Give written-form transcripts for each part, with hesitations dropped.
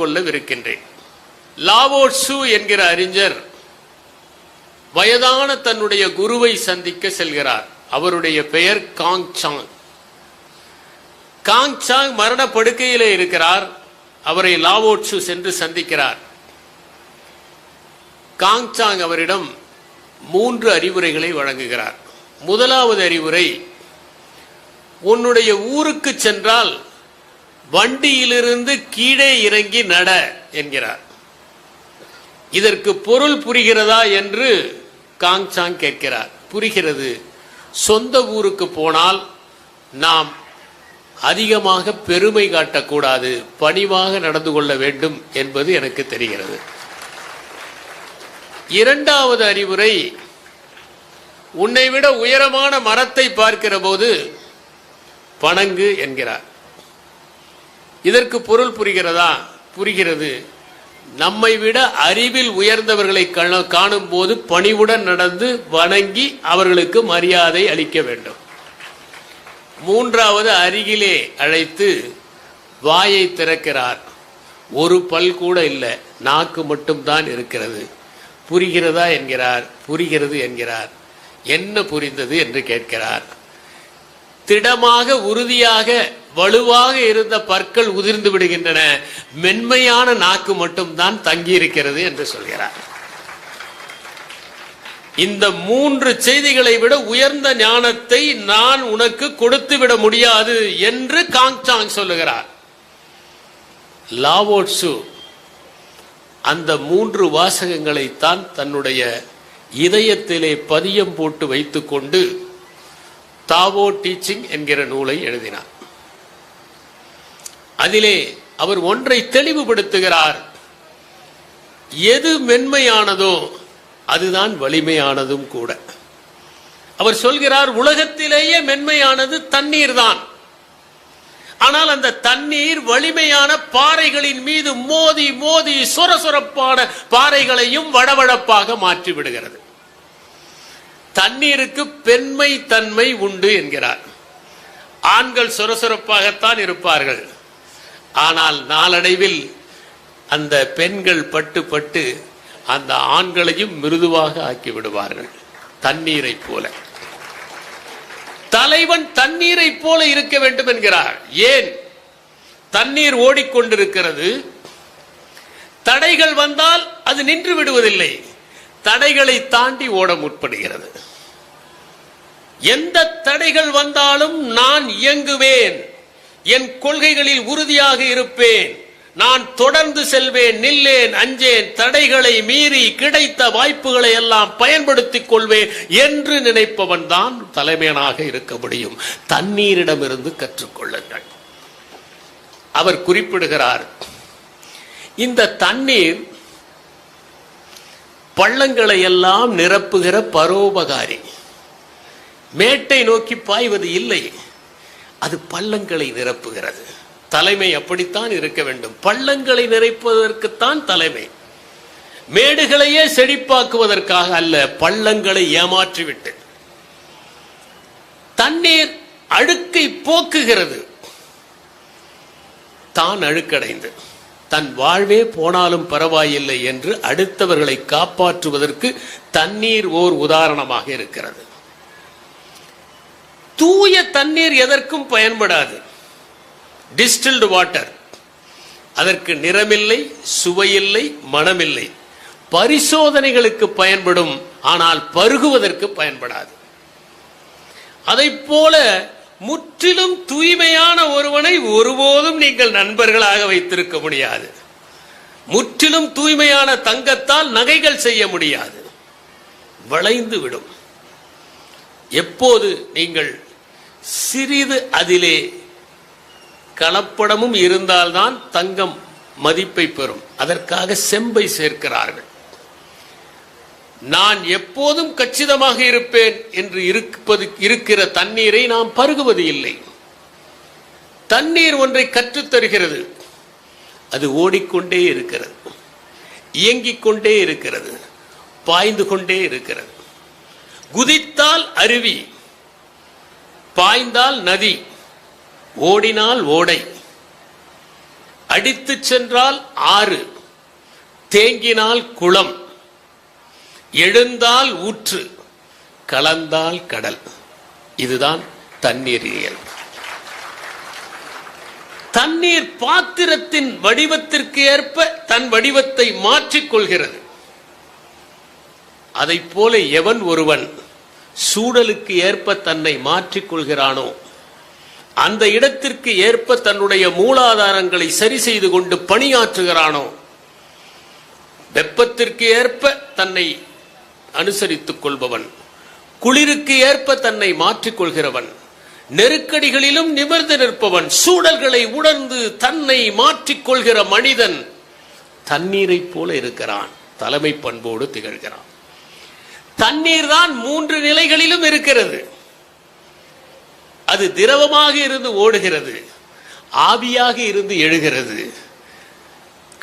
கொள்ளவிருக்கின்றேன். Lao Tzu என்கிற அறிஞர் வயதான தன்னுடைய குருவை சந்திக்க செல்கிறார். அவருடைய பெயர் காங் சாங். காங் சாங் மரண படுக்கையிலே இருக்கிறார். அவரை லாவோ ட்சு சென்று சந்திக்கிறார். காங் சாங் அவரிடம் 3 அறிவுரைகளை வழங்குகிறார். முதலாவது அறிவுரை, உன்னுடைய ஊருக்கு சென்றால் வண்டியிலிருந்து கீழே இறங்கி நட என்கிறார். இதற்கு பொருள் புரிகிறதா என்று காங் சாங் கேட்கிறார். புரிகிறது. சொந்த ஊருக்கு போனால் நாம் அதிகமாக பெருமை காட்டக்கூடாது, பணிவாக நடந்து கொள்ள வேண்டும் என்பது எனக்கு தெரிகிறது. இரண்டாவது அறிவுரை, உன்னை விட உயரமான மரத்தை பார்க்கிற போது வணங்கு என்கிறார். இதற்கு பொருள் புரிகிறதா? புரிகிறது. நம்மை விட அறிவில் உயர்ந்தவர்களை காணும் போது பணிவுடன் நடந்து வணங்கி அவர்களுக்கு மரியாதை அளிக்க வேண்டும். மூன்றாவது, அருகிலே அழைத்து வாயை திறக்கிறார். ஒரு பல் கூட இல்லை, நாக்கு மட்டும்தான் இருக்கிறது. புரிகிறதா என்கிறார். புரிகிறது என்கிறார். என்ன புரிந்தது என்று கேட்கிறார். திடமாக உறுதியாக வலுவாக இருந்த பற்கள் உதிர்ந்து விடுகின்றன, மென்மையான நாக்கு மட்டும்தான் தங்கி இருக்கிறது என்று சொல்கிறார். இந்த 3 செய்திகளை விட உயர்ந்த ஞானத்தை நான் உனக்கு கொடுத்து விட முடியாது என்று காங் சாங் சொல்லுகிறார். லாவோ ட்சு அந்த 3 வாசகங்களைத்தான் தன்னுடைய இதயத்திலே பதியம் போட்டு வைத்துக் கொண்டு தாவோ டீச்சிங் என்கிற நூலை எழுதினார். அதிலே அவர் ஒன்றை தெளிவுபடுத்துகிறார். எது மென்மையானதோ அதுதான் வலிமையானதும் கூட. அவர் சொல்கிறார், உலகத்திலேயே மென்மையானது தண்ணீர் தான். ஆனால் அந்த தண்ணீர் வலிமையான பாறைகளின் மீது மோதி மோதி சொரசொரப்பான பாறைகளையும் வடவடப்பாக மாற்றி விடுகிறது. தண்ணீருக்கு பெண்மை தன்மை உண்டு என்கிறார். ஆண்கள் சொரசொரப்பாகத்தான் இருப்பார்கள். ஆனால் நாளடைவில் அந்த பெண்கள் பட்டு பட்டு அந்த ஆண்களையும் மிருதுவாக ஆக்கி விடுவார்கள். தண்ணீரை போல தலைவன் தண்ணீரை போல இருக்க வேண்டும் என்கிறார். ஏன்? தண்ணீர் ஓடிக்கொண்டிருக்கிறது. தடைகள் வந்தால் அது நின்று விடுவதில்லை, தடைகளை தாண்டி ஓட முற்படுகிறது. எந்த தடைகள் வந்தாலும் நான் இயங்குவேன், என் கொள்கைகளில் உறுதியாக இருப்பேன், நான் தொடர்ந்து செல்வேன், நில்லேன், அஞ்சேன், தடைகளை மீறி கிடைத்த வாய்ப்புகளை எல்லாம் பயன்படுத்திக் கொள்வேன் என்று நினைப்பவன் தான் தலைமையனாக இருக்க முடியும். தண்ணீரிடமிருந்து கற்றுக்கொள்ளுங்கள். அவர் குறிப்பிடுகிறார், இந்த தண்ணீர் பள்ளங்களை எல்லாம் நிரப்புகிற பரோபகாரி. மேட்டை நோக்கி பாய்வது இல்லை, அது பள்ளங்களை நிரப்புகிறது. தலைமை அப்படித்தான் இருக்க வேண்டும். பள்ளங்களை நிறைப்பதற்குத்தான் தலைமை, மேடுகளையே செழிப்பாக்குவதற்காக அல்ல, பள்ளங்களை ஏமாற்றிவிட்டு. தண்ணீர் அழுக்கை போக்குகிறது. தான் அழுக்கடைந்து தன் வாழ்வே போனாலும் பரவாயில்லை என்று அடுத்தவர்களை காப்பாற்றுவதற்கு தண்ணீர் ஓர் உதாரணமாக இருக்கிறது. தூய தண்ணீர் எதற்கும் பயன்படாது. டிஸ்டில்டு வாட்டர், அதற்கு நிறமில்லை, சுவையில்லை, மனமில்லை. பரிசோதனைகளுக்கு பயன்படும், ஆனால் பருகுவதற்கு பயன்படாது. அதைப் போல முற்றிலும் தூய்மையான ஒருவனை ஒருபோதும் நீங்கள் நண்பர்களாக வைத்திருக்க முடியாது. முற்றிலும் தூய்மையான தங்கத்தால் நகைகள் செய்ய முடியாது, வளைந்து விடும். எப்போது நீங்கள் சிறிது அதிலே கலப்படமும் இருந்தால்தான் தங்கம் மதிப்பை பெறும். அதற்காக செம்பை சேர்க்கிறார்கள். நான் எப்போதும் கச்சிதமாக இருப்பேன் என்று இருக்கிற தண்ணீரை நாம் பருகுவது இல்லை. தண்ணீர் ஒன்றை கற்றுத்தருகிறது. அது ஓடிக்கொண்டே இருக்கிறது, இயங்கிக் கொண்டே இருக்கிறது, பாய்ந்து கொண்டே இருக்கிறது. குதித்தால் அருவி, பாய்ந்தால் நதி, ஓடினால் ஓடை. அடித்து சென்றால் ஆறு, தேங்கினால் குளம், எழுந்தால் ஊற்று, கலந்தால் கடல். இதுதான் தண்ணீரியல். தண்ணீர் பாத்திரத்தின் வடிவத்திற்கு ஏற்ப தன் வடிவத்தை மாற்றிக் கொள்கிறது. அதை போல எவன் ஒருவன் சூழலுக்கு ஏற்ப தன்னை மாற்றிக் கொள்கிறானோ, அந்த இடத்திற்கு ஏற்ப தன்னுடைய மூலாதாரங்களை சரி செய்து கொண்டு பணியாற்றுகிறானோ, வெப்பத்திற்கு ஏற்ப தன்னை அனுசரித்துக் கொள்பவன், குளிருக்கு ஏற்ப தன்னை மாற்றிக் கொள்கிறவன், நெருக்கடிகளிலும் நிமிர்ந்து நிற்பவன், சூழல்களை உணர்ந்து தன்னை மாற்றிக்கொள்கிற மனிதன் தண்ணீரை போல இருக்கிறான், தலைமை பண்போடு திகழ்கிறான். தண்ணீர் தான் 3 நிலைகளிலும் இருக்கிறது. அது திரவமாக இருந்து ஓடுகிறது, ஆவியாக இருந்து எழுகிறது,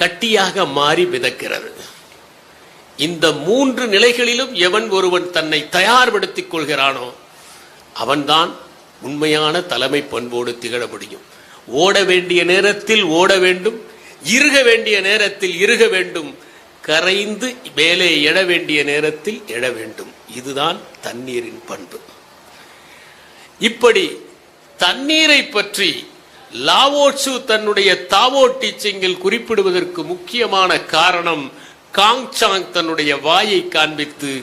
கட்டியாக மாறி மிதக்கிறது. இந்த 3 நிலைகளிலும் எவன் ஒருவன் தன்னை தயார்படுத்திக் கொள்கிறானோ அவன்தான் உண்மையான தலைமை பண்போடு திகழ முடியும். ஓட வேண்டிய நேரத்தில் ஓட வேண்டும், இருக வேண்டிய நேரத்தில் இருக வேண்டும், கரைந்து மேலே எழ வேண்டிய நேரத்தில் எழ வேண்டும். இதுதான் தண்ணீரின் பண்பு. இப்படி தண்ணீரை பற்றி லாவோட்சு தன்னுடைய தாவோ டீச்சிங்கில் குறிப்பிடுவதற்கு முக்கியமான காரணம், காங்சாங் தன்னுடைய வாயை காண்பித்து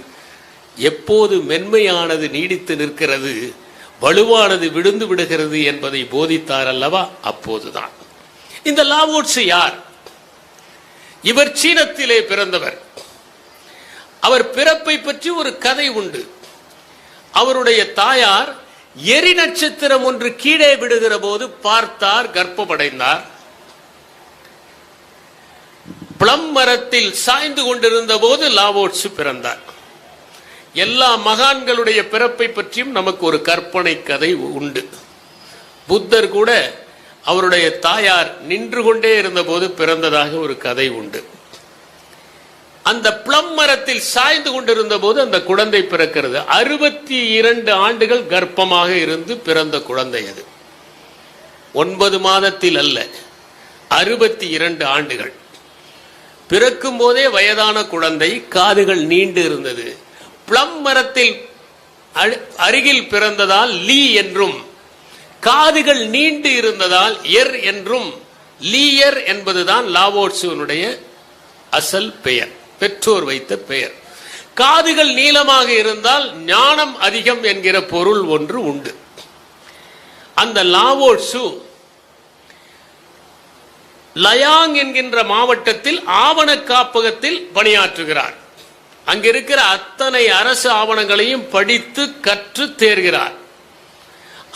எப்போது மென்மையானது நீடித்து நிற்கிறது, வலுவானது விழுந்து விடுகிறது என்பதை போதித்தார் அல்லவா, அப்போதுதான். இந்த லாவோட்சு யார்? இவர் சீனத்திலே பிறந்தவர். அவர் பிறப்பை பற்றி ஒரு கதை உண்டு. அவருடைய தாயார் எரி நட்சத்திரம் ஒன்று கீழே விடுகிற போது பார்த்தார், கர்ப்பமடைந்தார். பிளம் மரத்தில் சாய்ந்து கொண்டிருந்த போது லாவோட்சு பிறந்தார். எல்லா மகான்களுடைய பிறப்பை பற்றியும் நமக்கு ஒரு கற்பனை கதை உண்டு. புத்தர் கூட அவருடைய தாயார் நின்று கொண்டே இருந்த போது பிறந்ததாக ஒரு கதை உண்டு. அந்த பிளம் மரத்தில் சாய்ந்து கொண்டிருந்த போது அந்த குழந்தை பிறக்கிறது. 62 ஆண்டுகள் கர்ப்பமாக இருந்து பிறந்த குழந்தை அது. 9 மாதத்தில் அல்ல, 62 ஆண்டுகள். பிறக்கும் போதே வயதான குழந்தை, காதுகள் நீண்டு இருந்தது. பிளம் மரத்தில் அருகில் பிறந்ததால் லீ என்றும், காதுகள் நீண்டு இருந்ததால் எர் என்றும், லீயர் என்பதுதான் லாவோட்சுனுடைய அசல் பெயர், பெற்றோர் வைத்த பெயர். காதுகள் நீளமாக இருந்தால் ஞானம் அதிகம் என்கிற பொருள் ஒன்று உண்டு. அந்த லாவோட்சு லயாங் என்கின்ற மாவட்டத்தில் ஆவண காப்பகத்தில் பணியாற்றுகிறார். அங்கிருக்கிற அத்தனை அரசு ஆவணங்களையும் படித்து கற்று தேர்கிறார்.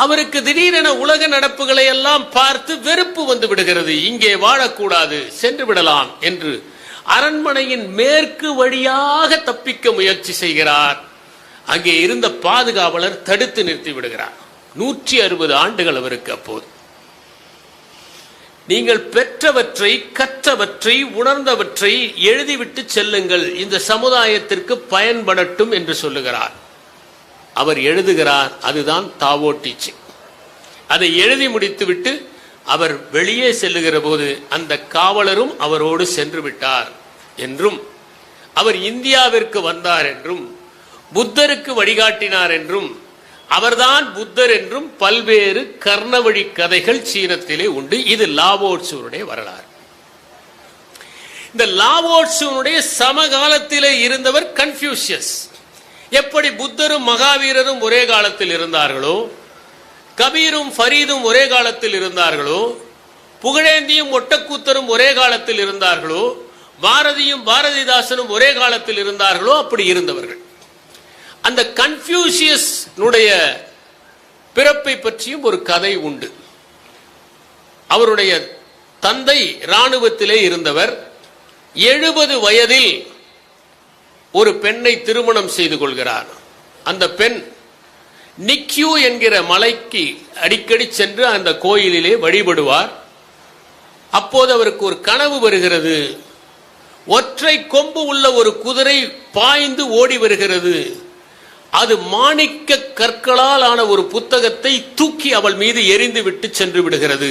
அவருக்கு திடீரென உலக நடப்புகளை எல்லாம் பார்த்து வெறுப்பு வந்து விடுகிறது. இங்கே வாழக்கூடாது, சென்று விடலாம் என்று அரண்மனையின் மேற்கு வழியாக தப்பிக்க முயற்சி செய்கிறார். அங்கே இருந்த பாதுகாவலர் தடுத்து நிறுத்தி விடுகிறார். 160 ஆண்டுகள் அவருக்கு. அப்போது நீங்கள் பெற்றவற்றை, கற்றவற்றை, உணர்ந்தவற்றை எழுதிவிட்டு செல்லுங்கள், இந்த சமுதாயத்திற்கு பயன்படட்டும் என்று சொல்லுகிறார். அவர் எழுதுகிறார். அதுதான் தாவோ டீச்சிங். அதை எழுதி முடித்துவிட்டு அவர் வெளியே செல்லுகிற போது அந்த காவலரும் அவரோடு சென்று விட்டார் என்றும், அவர் இந்தியாவிற்கு வந்தார் என்றும், புத்தருக்கு வழிகாட்டினார் என்றும், அவர்தான் புத்தர் என்றும் பல்வேறு கர்ணவழி கதைகள் சீனத்திலே உண்டு. இது லாவோட்சுனுடைய வரலாறு. இந்த லாவோட்சுனுடைய சமகாலத்திலே இருந்தவர் கன்ஃபியூஷியஸ். எப்படி புத்தரும் மகாவீரரும் ஒரே காலத்தில் இருந்தார்களோ, கபீரும் ஃபரீதும் ஒரே காலத்தில் இருந்தார்களோ, புகழேந்தியும் ஒட்டக்கூத்தரும் ஒரே காலத்தில் இருந்தார்களோ, பாரதியும் பாரதிதாசனும் ஒரே காலத்தில் இருந்தார்களோ, அப்படி இருந்தவர்கள். அந்த கன்ஃபியூஷியஸ்னுடைய பிறப்பை பற்றியும் ஒரு கதை உண்டு. அவருடைய தந்தை இராணுவத்திலே இருந்தவர். 70 வயதில் ஒரு பெண்ணை திருமணம் செய்து கொள்கிறார். அந்த பெண் நிக்யூ என்கிற மலைக்கு அடிக்கடி சென்று அந்த கோயிலிலே வழிபடுவார். அப்போது அவருக்கு ஒரு கனவு வருகிறது. ஒற்றை கொம்பு உள்ள ஒரு குதிரை பாய்ந்து ஓடி வருகிறது. அது மாணிக்க கற்களால் ஆன ஒரு புத்தகத்தை தூக்கி அவள் மீது எரிந்து விட்டு சென்று விடுகிறது.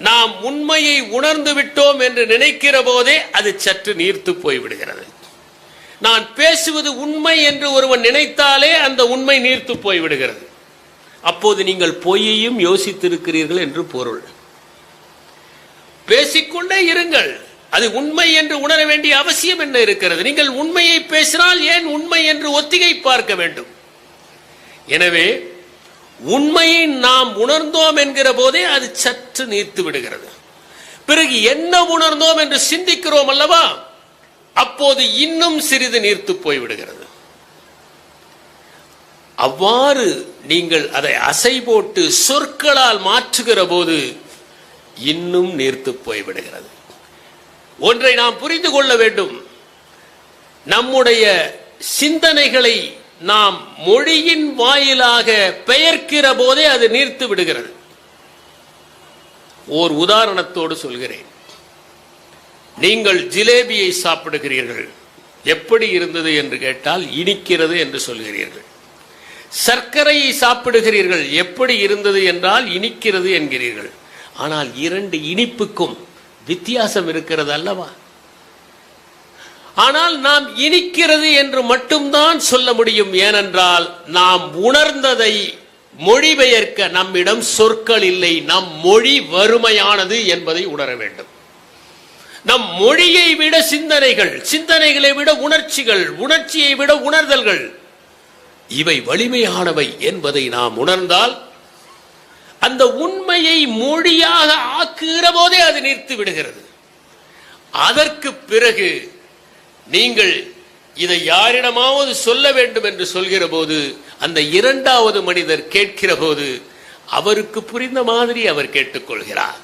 நாம் உண்மையை உணர்ந்து விட்டோம் என்று நினைக்கிற போதே அது சற்று நீர்த்து போய்விடுகிறது. நான் பேசுவது உண்மை என்று ஒருவன் நினைத்தாலே அந்த உண்மை நீர்த்து போய்விடுகிறது. அப்போது நீங்கள் பொய்யையும் யோசித்திருக்கிறீர்கள் என்று பொருள். பேசிக்கொண்டே இருங்கள். அது உண்மை என்று உணர வேண்டிய அவசியம் என்ன இருக்கிறது? நீங்கள் உண்மையை பேசினால் ஏன் உண்மை என்று ஒத்திகை பார்க்க வேண்டும்? எனவே உண்மையை நாம் உணர்ந்தோம் என்கிற போதே அது சற்று நீர்த்து விடுகிறது. பிறகு என்ன உணர்ந்தோம் என்று சிந்திக்கிறோம் அல்லவா, அப்போது இன்னும் சிறிது நீர்த்து போய்விடுகிறது. அவ்வாறு நீங்கள் அதை அசை போட்டு சொற்களால் மாற்றுகிற போது இன்னும் நீர்த்து போய்விடுகிறது. ஒன்றை நாம் புரிந்து கொள்ள வேண்டும். நம்முடைய சிந்தனைகளை நாம் மொழியின் வாயிலாக பெயர்க்கிற போதே அது நீர்த்து விடுகிறது. ஓர் உதாரணத்தோடு சொல்கிறேன். நீங்கள் ஜிலேபியை சாப்பிடுகிறீர்கள். எப்படி இருந்தது என்று கேட்டால் இனிக்கிறது என்று சொல்கிறீர்கள். சர்க்கரையை சாப்பிடுகிறீர்கள். எப்படி இருந்தது என்றால் இனிக்கிறது என்கிறீர்கள். ஆனால் இரண்டு இனிப்புக்கும் வித்தியாசம் இருக்கிறது அல்லவா? ஆனால் நாம் இனிக்கிறது என்று மட்டும்தான் சொல்ல முடியும். ஏனென்றால் நாம் உணர்ந்ததை மொழிபெயர்க்க நம்மிடம் சொற்கள் இல்லை. நம் மொழி வறுமையானது என்பதை உணர வேண்டும். நம் மொழியை விட சிந்தனைகள், சிந்தனைகளை விட உணர்ச்சிகள், உணர்ச்சியை விட உணர்தல்கள், இவை வலிமையானவை என்பதை நாம் உணர்ந்தால் அந்த உண்மையை மொழியாக ஆக்குகிற போதே அது நீர்த்து விடுகிறது. அதற்கு பிறகு நீங்கள் இதை யாரிடமாவது சொல்ல வேண்டும் என்று சொல்கிற போது அந்த இரண்டாவது மனிதர் கேட்கிற போது அவருக்கு புரிந்த மாதிரி அவர் கேட்டுக்கொள்கிறார்.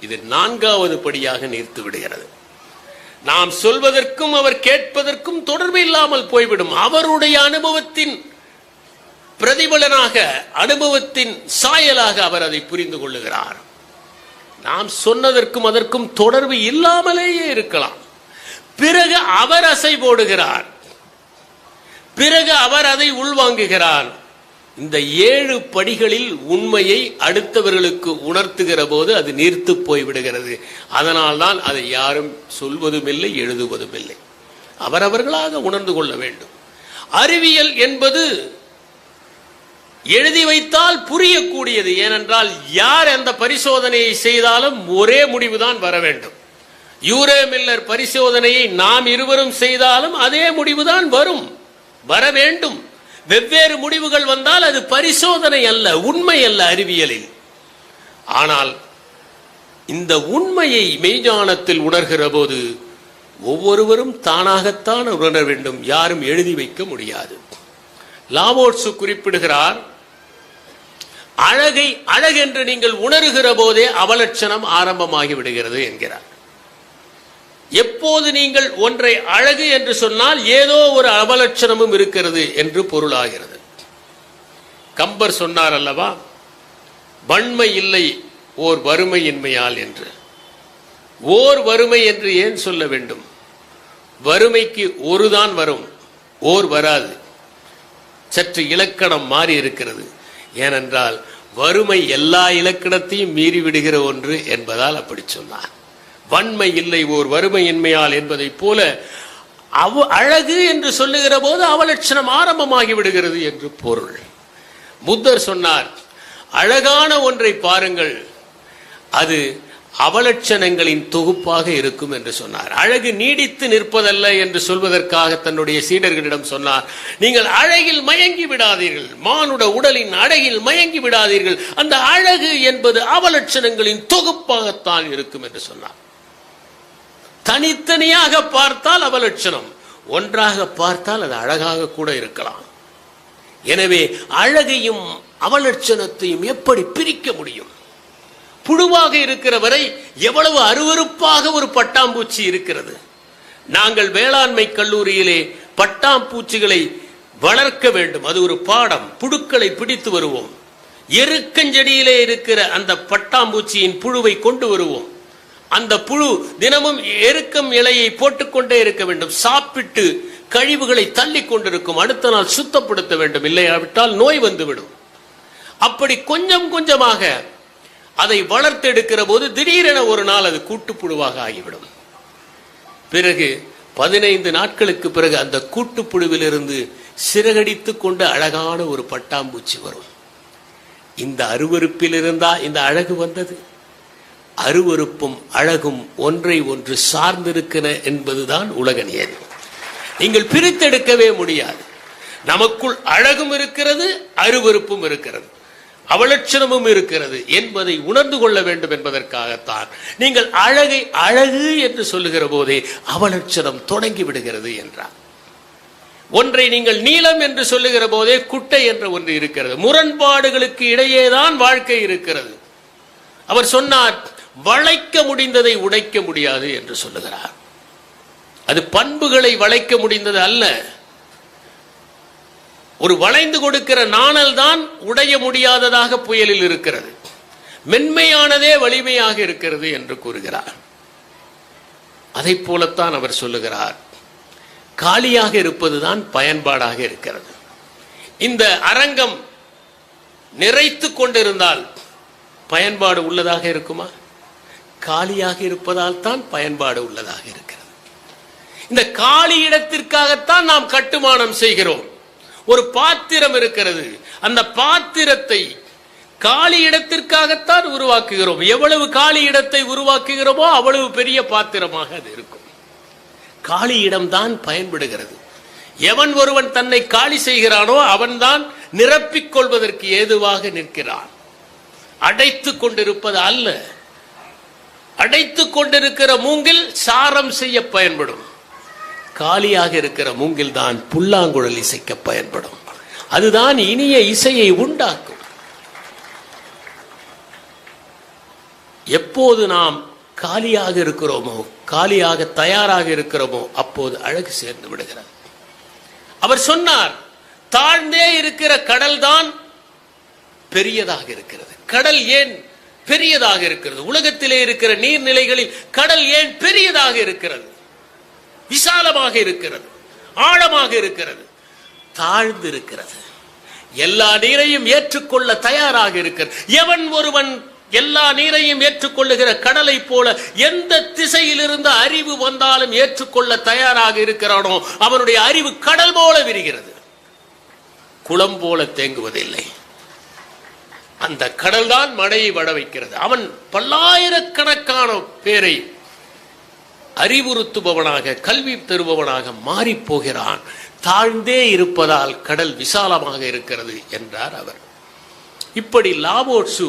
இது நான்காவது படியாக நீர்த்து விடுகிறது. நாம் சொல்வதற்கும் அவர் கேட்பதற்கும் தொடர்பு இல்லாமல் போய்விடும். அவருடைய அனுபவத்தின் பிரதிபலனாக, அனுபவத்தின் சாயலாக அவர் அதை புரிந்து கொள்ளுகிறார். நாம் சொன்னதற்கும் அதற்கும் தொடர்பு இல்லாமலேயே இருக்கலாம். பிறகு அவர் அசை போடுகிறார். பிறகு அவர் அதை உள்வாங்குகிறார். இந்த 7 படிகளில் உண்மையை அடுத்தவர்களுக்கு உணர்த்துகிற போது அது நீர்த்து போய்விடுகிறது. அதனால்தான் அதை யாரும் சொல்வதும் இல்லை, எழுதுவதும் இல்லை. அவரவர்களாக உணர்ந்து கொள்ள வேண்டும். அறிவியல் என்பது எழுதி வைத்தால் புரியக்கூடியது. ஏனென்றால் யார் அந்த பரிசோதனையை செய்தாலும் ஒரே முடிவுதான் வர வேண்டும். யூரே மில்லர் பரிசோதனையை நாம் இருவரும் செய்தாலும் அதே முடிவுதான் வர வேண்டும். வெவ்வேறு முடிவுகள் வந்தால் அது பரிசோதனை அல்ல, உண்மை அல்ல அறிவியலில். ஆனால் இந்த உண்மையை மெய்ஞானத்தில் உணர்கிற போது ஒவ்வொருவரும் தானாகத்தான் உணர வேண்டும். யாரும் எழுதி வைக்க முடியாது. லாவோட்சு குறிப்பிடுகிறார், அழகை அழகென்று நீங்கள் உணர்கிற போதே அவலட்சணம் ஆரம்பமாகி விடுகிறது என்கிறார். எப்போது நீங்கள் ஒன்றை அழகு என்று சொன்னால் ஏதோ ஒரு அவலட்சணமும் இருக்கிறது என்று பொருளாகிறது. கம்பர் சொன்னார் அல்லவா, வன்மை இல்லை ஓர் வறுமையின்மையால் என்று. ஓர் வறுமை என்று ஏன் சொல்ல வேண்டும்? வறுமைக்கு ஒருதான் வரும், ஓர் வராது. சற்று இலக்கணம் மாறி இருக்கிறது. ஏனென்றால் வறுமை எல்லா இலக்கணத்தையும் மீறி விடுகிற ஒன்று என்பதால் அப்படி சொன்னார். வன்மை இல்லை ஓர் வறுமையின்மையால் என்பதை போல அழகு என்று சொல்லுகிற போது அவலட்சணம் ஆரம்பமாகி விடுகிறது என்று பொருள். புத்தர் சொன்னார், அழகான ஒன்றை பாருங்கள், அது அவலட்சணங்களின் தொகுப்பாக இருக்கும் என்று சொன்னார். அழகு நீடித்து நிற்பதல்ல என்று சொல்வதற்காக தன்னுடைய சீடர்களிடம் சொன்னார், நீங்கள் அழகில் மயங்கி விடாதீர்கள், மானுட உடலின் அழகில் மயங்கி விடாதீர்கள். அந்த அழகு என்பது அவலட்சணங்களின் தொகுப்பாகத்தான் இருக்கும் என்று சொன்னார். தனித்தனியாக பார்த்தால் அவலட்சணம், ஒன்றாக பார்த்தால் அது அழகாக கூட இருக்கலாம். எனவே அழகையும் அவலட்சணத்தையும் எப்படி பிரிக்க முடியும்? புழுவாக இருக்கிற வரை எவ்வளவு அருவருப்பாக ஒரு பட்டாம்பூச்சி இருக்கிறது. நாங்கள் வேளாண்மை கல்லூரியிலே பட்டாம்பூச்சிகளை வளர்க்க வேண்டும், அது ஒரு பாடம். புழுக்களை பிடித்து வருவோம். எருக்கஞ்செடியிலே இருக்கிற அந்த பட்டாம்பூச்சியின் புழுவை கொண்டு வருவோம். அந்த புழு தினமும் எருக்கம் இலையை போட்டுக்கொண்டே இருக்க வேண்டும். சாப்பிட்டு கழிவுகளை தள்ளி கொண்டிருக்கும். அடுத்த நாள் சுத்தப்படுத்த வேண்டும், இல்லையாவிட்டால் நோய் வந்துவிடும். அப்படி கொஞ்சம் கொஞ்சமாக அதை வளர்த்தெடுக்கிற போது திடீரென ஒரு நாள் அது கூட்டுப்புழுவாக ஆகிவிடும். பிறகு 15 நாட்களுக்கு பிறகு அந்த கூட்டுப்புழுவிலிருந்து சிறகடித்து கொண்டு அழகான ஒரு பட்டாம்பூச்சி வரும். இந்த அருவருப்பில் இருந்தா இந்த அழகு வந்தது. அருவருப்பும் அழகும் ஒன்றை ஒன்று சார்ந்திருக்கிற என்பதுதான் உலக நியதி. நீங்கள் பிரித்தெடுக்கவே முடியாது. நமக்குள் அழகும் இருக்கிறது, அருவருப்பும் இருக்கிறது, அவலட்சணமும் இருக்கிறது என்பதை உணர்ந்து கொள்ள வேண்டும் என்பதற்காகத்தான் நீங்கள் அழகை அழகு என்று சொல்லுகிற போதே அவலட்சணம் தொடங்கி விடுகிறது என்றார். ஒன்றை நீங்கள் நீலம் என்று சொல்லுகிற போதே குட்டை என்ற ஒன்று இருக்கிறது. முரண்பாடுகளுக்கு இடையேதான் வாழ்க்கை இருக்கிறது. அவர் சொன்னார், வளைக்க முடிந்ததை உடைக்க முடியாது என்று சொல்லுகிறார். அது பண்புகளை வளைக்க முடிந்தது அல்ல. ஒரு வளைந்து கொடுக்கிற நாணல் தான் உடைய முடியாததாக புயலில் இருக்கிறது. மென்மையானதே வலிமையாக இருக்கிறது என்று கூறுகிறார். அதை போலத்தான் அவர் சொல்லுகிறார், காலியாக இருப்பதுதான் பயன்பாடாக இருக்கிறது. இந்த அரங்கம் நிறைத்து கொண்டிருந்தால் பயன்பாடு உள்ளதாக இருக்குமா? காலியாக இருப்பதால் தான் பயன்பாடு உள்ளதாக இருக்கிறது. இந்த காலி இடத்திற்காகத்தான் நாம் கட்டுமானம் செய்கிறோம். ஒரு பாத்திரம் இருக்கிறது, அந்த பாத்திரத்தை காலி இடத்திற்காகத்தான் உருவாக்குகிறோம். எவ்வளவு காலி இடத்தை உருவாக்குகிறோமோ அவ்வளவு பெரிய பாத்திரமாக அது இருக்கும். காலி இடம்தான் பயன்படுகிறது. எவன் ஒருவன் தன்னை காலி செய்கிறானோ அவன்தான் நிரப்பிக் கொள்வதற்கு ஏதுவாக நிற்கிறான். அடைத்துக் கொண்டிருப்பது அல்ல. அடைத்துக் கொண்டிருக்கிற மூங்கில் சாரம் செய்ய பயன்படும். காலியாக இருக்கிற மூங்கில் தான் புல்லாங்குழல் இசைக்க பயன்படும். அதுதான் இனிய இசையை உண்டாக்கும். எப்போது நாம் காலியாக இருக்கிறோமோ, காலியாக தயாராக இருக்கிறோமோ, அப்போது அழகு சேர்ந்து விடுகிறது. அவர் சொன்னார், தாழ்ந்தே இருக்கிற கடல் தான் பெரியதாக இருக்கிறது. கடல் ஏன் பெரியதாக இருக்கிறது? உலகத்திலே இருக்கிற நீர்நிலைகளில் கடல் ஏன் பெரியதாக இருக்கிறது? விசாலமாக இருக்கிறது, ஆழமாக இருக்கிறது, தாழ்ந்து இருக்கிறது, எல்லா நீரையும் ஏற்றுக்கொள்ள தயாராக இருக்கிறது. எவன் ஒருவன் எல்லா நீரையும் ஏற்றுக்கொள்ளுகிற கடலை போல எந்த திசையிலிருந்து அறிவு வந்தாலும் ஏற்றுக்கொள்ள தயாராக இருக்கிறானோ அவனுடைய அறிவு கடல் போல விரிகிறது, குளம் போல தேங்குவதில்லை. அந்த கடல் தான் மழையை வட வைக்கிறது. அவன் பல்லாயிரக்கணக்கான பேரை அறிவுறுத்துபவனாக, கல்வி தருபவனாக மாறி போகிறான். தாழ்ந்தே இருப்பதால் கடல் விசாலமாக இருக்கிறது என்றார் அவர். இப்படி லாவோட்சு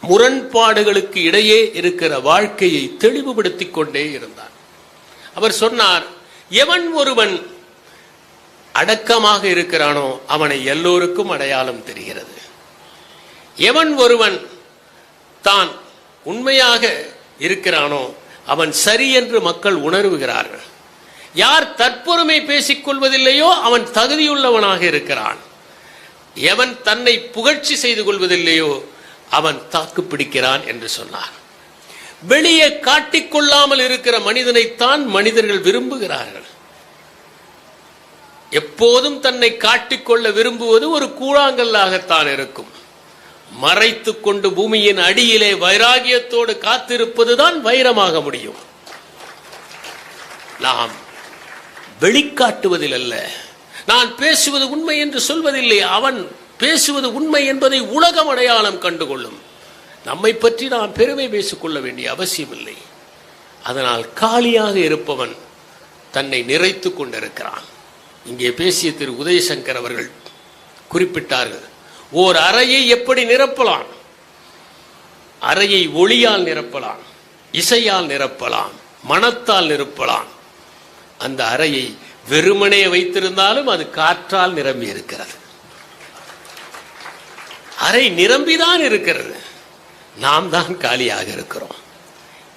முரண்பாடுகளுக்கு இடையே இருக்கிற வாழ்க்கையை தெளிவுபடுத்திக் கொண்டே இருந்தார். அவர் சொன்னார், எவன் ஒருவன் அடக்கமாக இருக்கிறானோ அவனை எல்லோருக்கும் அடையாளம் தெரிகிறது. எவன் ஒருவன் தான் உண்மையாக இருக்கிறானோ அவன் சரி என்று மக்கள் உணர்வுகிறார்கள். யார் தற்பொருமை பேசிக் கொள்வதில்லையோ அவன் தகுதியுள்ளவனாக இருக்கிறான். எவன் தன்னை புகழ்ச்சி செய்து கொள்வதில்லையோ அவன் தாக்கு பிடிக்கிறான் என்று சொன்னார். வெளியே காட்டிக்கொள்ளாமல் இருக்கிற மனிதனைத்தான் மனிதர்கள் விரும்புகிறார்கள். எப்போதும் தன்னை காட்டிக்கொள்ள விரும்புவது ஒரு கூழாங்கல்லாகத்தான் இருக்கும். மறைத்துக் கொண்டு பூமியின் அடியிலே வைராகியத்தோடு காத்திருப்பதுதான் வைரமாக முடியும். நாம் வெளிக்காட்டுவதில் அல்ல. நான் பேசுவது உண்மை என்று சொல்வதில்லை. அவன் பேசுவது உண்மை என்பதை உலகம் அடையாளம் கண்டுகொள்ளும். நம்மை பற்றி நாம் பெருமை பேசிக்கொள்ள வேண்டிய அவசியம் இல்லை. அதனால் காலியாக இருப்பவன் தன்னை நிறைத்துக் கொண்டிருக்கிறான். இங்கே பேசிய திரு உதயசங்கர் அவர்கள் குறிப்பிட்டார்கள், ஓர் அறையை எப்படி நிரப்பலாம்? அறையை ஒளியால் நிரப்பலாம், இசையால் நிரப்பலாம், மனத்தால் நிரப்பலாம். அந்த அறையை வெறுமனே வைத்திருந்தாலும் அது காற்றால் நிரம்பி இருக்கிறது. அறை நிரம்பிதான் இருக்கிறது, நாம் தான் காலியாக இருக்கிறோம்.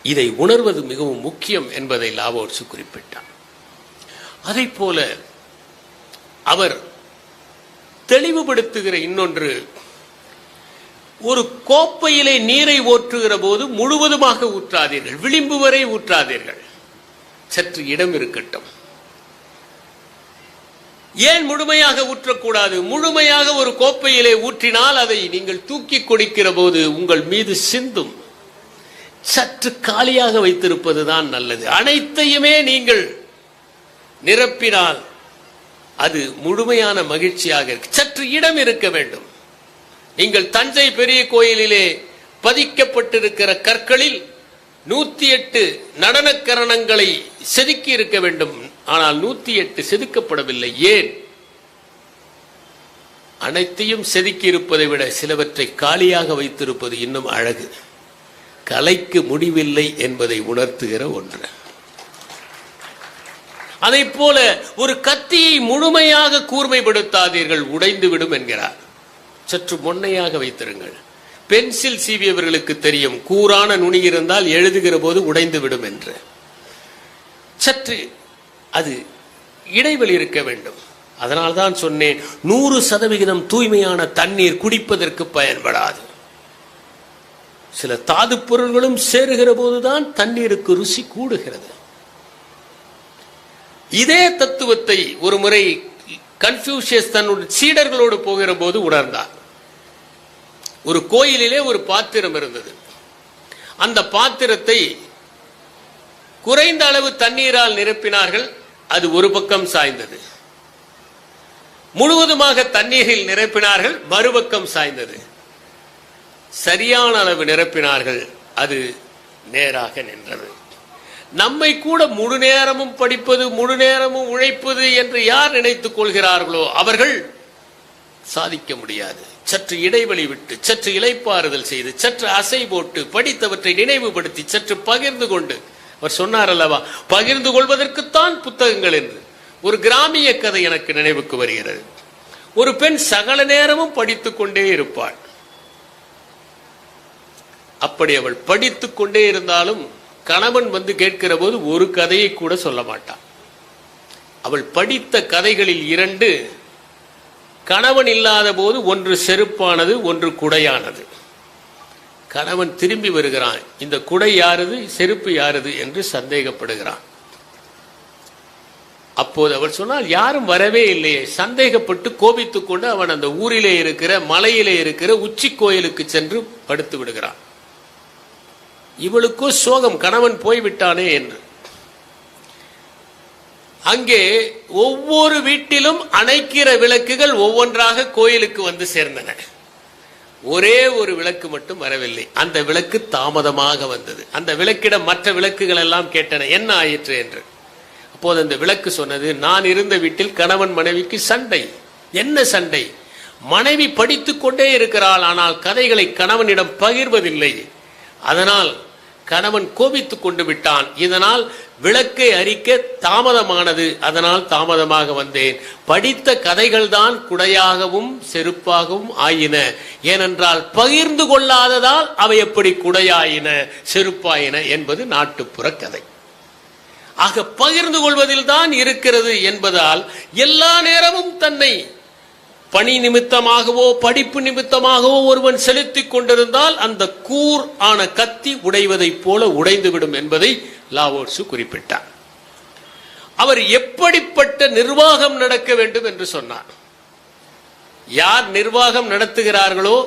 இதை உணர்வது மிகவும் முக்கியம் என்பதை லாவோட்சு குறிப்பிட்டார். அதை போல அவர் தெளிவுபடுத்துகிற இன்னொன்று, ஒரு கோப்பையிலே நீரை ஊற்றுகிற போது முழுவதுமாக ஊற்றாதீர்கள், விளிம்பு வரை ஊற்றாதீர்கள், சற்று இடம் இருக்கட்டும். ஏன் முழுமையாக ஊற்றக்கூடாது? முழுமையாக ஒரு கோப்பையிலே ஊற்றினால் அதை நீங்கள் தூக்கி குடிக்கிற போது உங்கள் மீது சிந்தும். சற்று காலியாக வைத்திருப்பதுதான் நல்லது. அனைத்தையுமே நீங்கள் நிரப்பினால் அது முழுமையான மகிழ்ச்சியாக இருக்கு. சற்று இடம் இருக்க வேண்டும். நீங்கள் தஞ்சை பெரிய கோயிலிலே பதிக்கப்பட்டிருக்கிற கற்களில் 108 நடனக்கரணங்களை செதுக்கி இருக்க வேண்டும். ஆனால் 108 செதுக்கப்படவில்லை. ஏன்? அனைத்தையும் செதுக்கி இருப்பதை விட சிலவற்றை காலியாக வைத்திருப்பது இன்னும் அழகு. கலைக்கு முடிவில்லை என்பதை உணர்த்துகிற ஒன்று. அதை போல ஒரு கத்தியை முழுமையாக கூர்மைப்படுத்தாதீர்கள், உடைந்து விடும் என்கிறார். சற்று மொன்னையாக வைத்திருங்கள். பென்சில் சீவியவர்களுக்கு தெரியும், கூரான நுனி இருந்தால் எழுதுகிற போது உடைந்து விடும் என்று. சற்று அது இடைவெளி இருக்க வேண்டும். அதனால்தான் சொன்னேன், 100% தூய்மையான தண்ணீர் குடிப்பதற்கு பயன்படாது. சில தாது பொருள்களும் சேருகிற போதுதான் தண்ணீருக்கு ருசி கூடுகிறது. இதே தத்துவத்தை ஒரு முறை கன்ஃபியூஷியஸ் தன்னுடைய சீடர்களோடு போகிற போது உணர்ந்தார். ஒரு கோயிலிலே ஒரு பாத்திரம் இருந்தது. அந்த பாத்திரத்தை குறைந்த அளவு தண்ணீரால் நிரப்பினார்கள். அது ஒரு பக்கம் சாய்ந்தது. முழுவதுமாக தண்ணீரில் நிரப்பினார்கள், மறுபக்கம் சாய்ந்தது. சரியான அளவு நிரப்பினார்கள், அது நேராக நின்றது. நம்மை கூட முழு நேரமும் படிப்பது, முழு நேரமும் உழைப்பது என்று யார் நினைத்துக் கொள்கிறார்களோ அவர்கள் சாதிக்க முடியாது. சற்று இடைவெளி விட்டு, சற்று இளைப்பாறுதல் செய்து, சற்று அசை போட்டு, படித்தவற்றை நினைவுபடுத்தி, சற்று பகிர்ந்து கொண்டு, அவர் சொன்னார் அல்லவா, பகிர்ந்து கொள்வதற்குத்தான் புத்தகங்கள் என்று. ஒரு கிராமிய கதை எனக்கு நினைவுக்கு வருகிறது. ஒரு பெண் சகல நேரமும் படித்துக் கொண்டே இருப்பாள். அப்படி அவள் படித்துக் கொண்டே இருந்தாலும் கணவன் வந்து கேட்கிற போது ஒரு கதையை கூட சொல்ல மாட்டாள். அவள் படித்த கதைகளில் 2 கணவன் இல்லாத போது, ஒன்று செருப்பானது, ஒன்று குடையானது. கணவன் திரும்பி வருகிறான், இந்த குடை யாரது, செருப்பு யாரது என்று சந்தேகப்படுகிறான். அப்போது அவள் சொன்னால், யாரும் வரவே இல்லையே. சந்தேகப்பட்டு கோபித்துக் கொண்டு அவன் அந்த ஊரிலே இருக்கிற, மலையிலே இருக்கிற உச்சி கோயிலுக்கு சென்று படுத்து விடுகிறான். இவளுக்கோ சோகம், கணவன் போய்விட்டானே என்று. அங்கே ஒவ்வொரு வீட்டிலும் அணைக்கிற விளக்குகள் ஒவ்வொன்றாக கோயிலுக்கு வந்து சேர்ந்தன. ஒரே ஒரு விளக்கு மட்டும் வரவில்லை. அந்த விளக்கு தாமதமாக வந்தது. அந்த விளக்கிடம் மற்ற விளக்குகள் எல்லாம் கேட்டன, என்ன ஆயிற்று என்று. அப்போது அந்த விளக்கு சொன்னது, நான் இருந்த வீட்டில் கணவன் மனைவிக்கு சண்டை. என்ன சண்டை? மனைவி படித்துக் கொண்டே இருக்கிறாள், ஆனால் கதைகளை கணவனிடம் பகிர்வதில்லை. அதனால் கணவன் கோபித்துக் கொண்டு விட்டான். இதனால் விளக்கை அரிக்க தாமதமானது. அதனால் தாமதமாக வந்தேன். படித்த கதைகள் தான் குடையாகவும் செருப்பாகவும் ஆயின. ஏனென்றால் பகிர்ந்து கொள்ளாததால் அவை எப்படி குடையாயின, செருப்பாயின என்பது நாட்டுப்புற கதை. ஆக பகிர்ந்து கொள்வதில் தான் இருக்கிறது என்பதால் எல்லா நேரமும் தன்னை பணி நிமித்தமாகவோ படிப்பு நிமித்தமாகவோ ஒருவன் செலுத்திக் கொண்டிருந்தால் அந்த கூர் ஆன கத்தி உடைவதைப் போல உடைந்துவிடும் என்பதை லாவோட்சு குறிப்பிட்டார். அவர் எப்படிப்பட்ட நிர்வாகம் நடக்க வேண்டும் என்று சொன்னார். யார் நிர்வாகம் நடத்துகிறார்களோ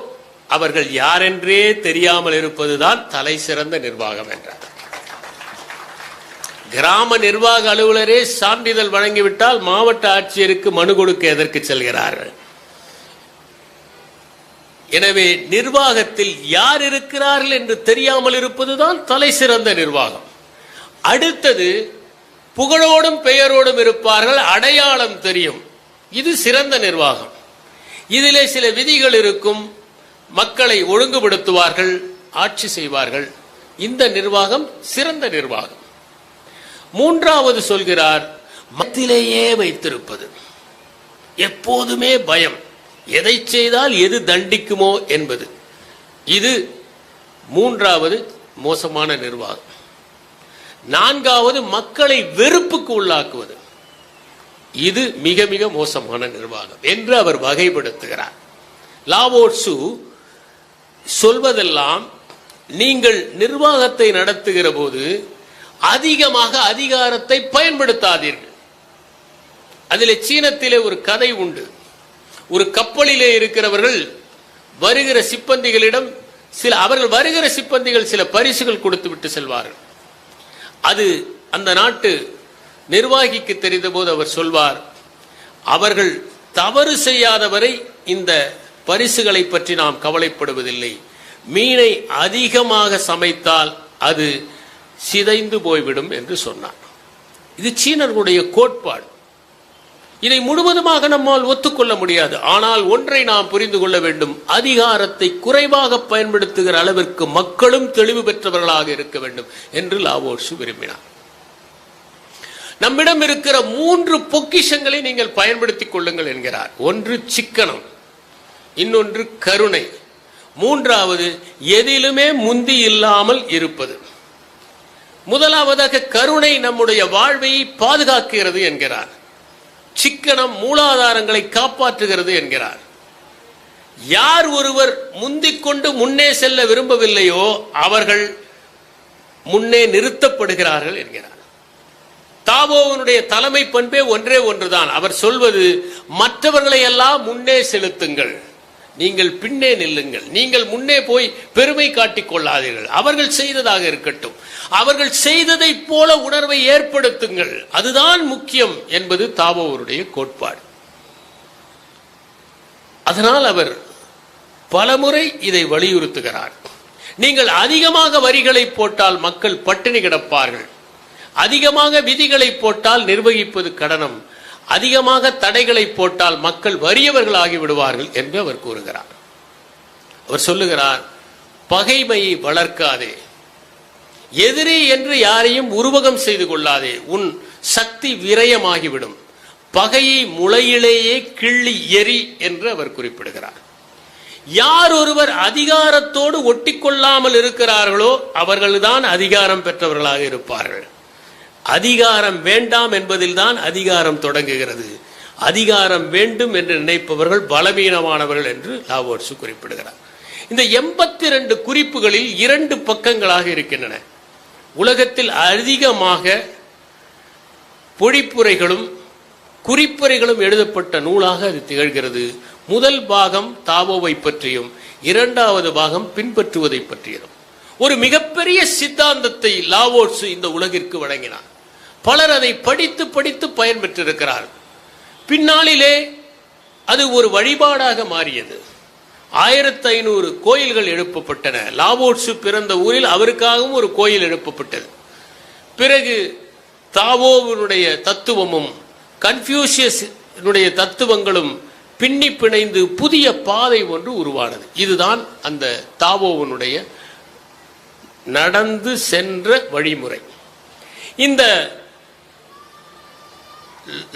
அவர்கள் யாரென்றே தெரியாமல் இருப்பதுதான் தலை சிறந்த நிர்வாகம் என்றார். கிராம நிர்வாக அலுவலரே சான்றிதழ் வழங்கிவிட்டால் மாவட்ட ஆட்சியருக்கு மனு கொடுக்க எதற்கு செல்கிறார்கள்? எனவே நிர்வாகத்தில் யார் இருக்கிறார்கள் என்று தெரியாமல் இருப்பதுதான் தலை சிறந்த நிர்வாகம். அடுத்தது, புகழோடும் பெயரோடும் இருப்பார்கள், அடையாளம் தெரியும். இது சிறந்த நிர்வாகம். இதிலே சில விதிகள் இருக்கும், மக்களை ஒழுங்குபடுத்துவார்கள், ஆட்சி செய்வார்கள். இந்த நிர்வாகம் சிறந்த நிர்வாகம். மூன்றாவது சொல்கிறார், மத்திலேயே வைத்திருப்பது. எப்போதுமே பயம், எதை செய்தால் எது தண்டிக்குமோ என்பது. இது மூன்றாவது மோசமான நிர்வாகம். நான்காவது, மக்களை வெறுப்புக்கு உள்ளாக்குவது. இது மிக மிக மோசமான நிர்வாகம் என்று அவர் வகைப்படுத்துகிறார். லாவோட்சு சொல்வதெல்லாம், நீங்கள் நிர்வாகத்தை நடத்துகிற போது அதிகமாக அதிகாரத்தை பயன்படுத்தாதீர்கள். அதிலே சீனத்திலே ஒரு கதை உண்டு. ஒரு கப்பலிலே இருக்கிறவர்கள் வருகிற சிப்பந்திகளிடம் அவர்கள் வருகிற சிப்பந்திகள் சில பரிசுகள் கொடுத்து விட்டு செல்வார்கள். அது அந்த நாட்டு நிர்வாகிக்கு தெரிந்த போது அவர் சொல்வார், அவர்கள் தவறு செய்யாதவரை இந்த பரிசுகளை பற்றி நாம் கவலைப்படுவதில்லை. மீனை அதிகமாக சமைத்தால் அது சிதைந்து போய்விடும் என்று சொன்னார். இது சீனர்களுடைய கோட்பாடு. இதை முழுவதுமாக நம்மால் ஒத்துக்கொள்ள முடியாது. ஆனால் ஒன்றை நாம் புரிந்து கொள்ள வேண்டும், அதிகாரத்தை குறைவாக பயன்படுத்துகிற அளவிற்கு மக்களும் தெளிவு பெற்றவர்களாக இருக்க வேண்டும் என்று லாவோட்சு விரும்பினார். நம்மிடம் இருக்கிற 3 பொக்கிஷங்களை நீங்கள் பயன்படுத்திக் கொள்ளுங்கள் என்கிறார். ஒன்று சிக்கனம், இன்னொன்று கருணை, மூன்றாவது எதிலுமே முந்தி இல்லாமல் இருப்பது. முதலாவதாக கருணை நம்முடைய வாழ்வை பாதுகாக்கிறது என்கிறார். சிக்கனம் மூலாதாரங்களை காப்பாற்றுகிறது என்கிறார். யார் ஒருவர் முந்திக்கொண்டு முன்னே செல்ல விரும்பவில்லையோ அவர்கள் முன்னே நிறுத்தப்படுகிறார்கள் என்கிறார். தாவோவனுடைய தலைமை பண்பே ஒன்றே ஒன்றுதான். அவர் சொல்வது, மற்றவர்களை எல்லாம் முன்னே செலுத்துங்கள், நீங்கள் பின்னே நில்லுங்கள். நீங்கள் முன்னே போய் பெருமை காட்டிக் கொள்ளாதீர்கள். அவர்கள் செய்ததாக இருக்கட்டும், அவர்கள் செய்ததை போல உணர்வை ஏற்படுத்துங்கள், அதுதான் முக்கியம் என்பது தாவோவருடைய கோட்பாடு. அதனால் அவர் பலமுறை இதை வலியுறுத்துகிறார். நீங்கள் அதிகமாக வரிகளை போட்டால் மக்கள் பட்டினி கிடப்பார்கள், அதிகமாக விதிகளை போட்டால் நிர்வகிப்பது கடனம், அதிகமாக தடைகளை போட்டால் மக்கள் வறியவர்கள் ஆகிவிடுவார்கள் என்று அவர் கூறுகிறார். அவர் சொல்லுகிறார், பகைமையை வளர்க்காதே, எதிரி என்று யாரையும் உருவகம் செய்து கொள்ளாதே, உன் சக்தி விரயமாகிவிடும், பகையை முளையிலேயே கிள்ளி எரி என்று அவர் குறிப்பிடுகிறார். யார் ஒருவர் அதிகாரத்தோடு ஒட்டிக்கொள்ளாமல் இருக்கிறார்களோ அவர்கள்தான் அதிகாரம் பெற்றவர்களாக இருப்பார்கள். அதிகாரம் வேண்டாம் என்பதில் தான் அதிகாரம் தொடங்குகிறது. அதிகாரம் வேண்டும் என்று நினைப்பவர்கள் பலவீனமானவர்கள் என்று லாவோட்சு குறிப்பிடுகிறார். இந்த 82 குறிப்புகளில் 2 பக்கங்களாக இருக்கின்றன. உலகத்தில் அதிகமாக பொழிப்புரைகளும் குறிப்புரைகளும் எழுதப்பட்ட நூலாக அது திகழ்கிறது. முதல் பாகம் தாவோவை பற்றியும், 2வது பாகம் பின்பற்றுவதை பற்றியதும். ஒரு மிகப்பெரிய சித்தாந்தத்தை லாவோட்சு இந்த உலகிற்கு வழங்கினார். பலர் அதை படித்து படித்து பயன்பெற்றிருக்கிறார். பின்னாளிலே அது ஒரு வழிபாடாக மாறியது. 1500 கோயில்கள் எழுப்பப்பட்டன. லாவோட்சு பிறந்த ஊரில் அவருக்காகவும் ஒரு கோயில் எழுப்பப்பட்டது. பிறகு தாவோவினுடைய தத்துவமும் கன்ஃபியூஷியஸினுடைய தத்துவங்களும் பின்னி பிணைந்து புதிய பாதை ஒன்று உருவானது. இதுதான் அந்த தாவோவினுடைய நடந்து சென்ற வழிமுறை. இந்த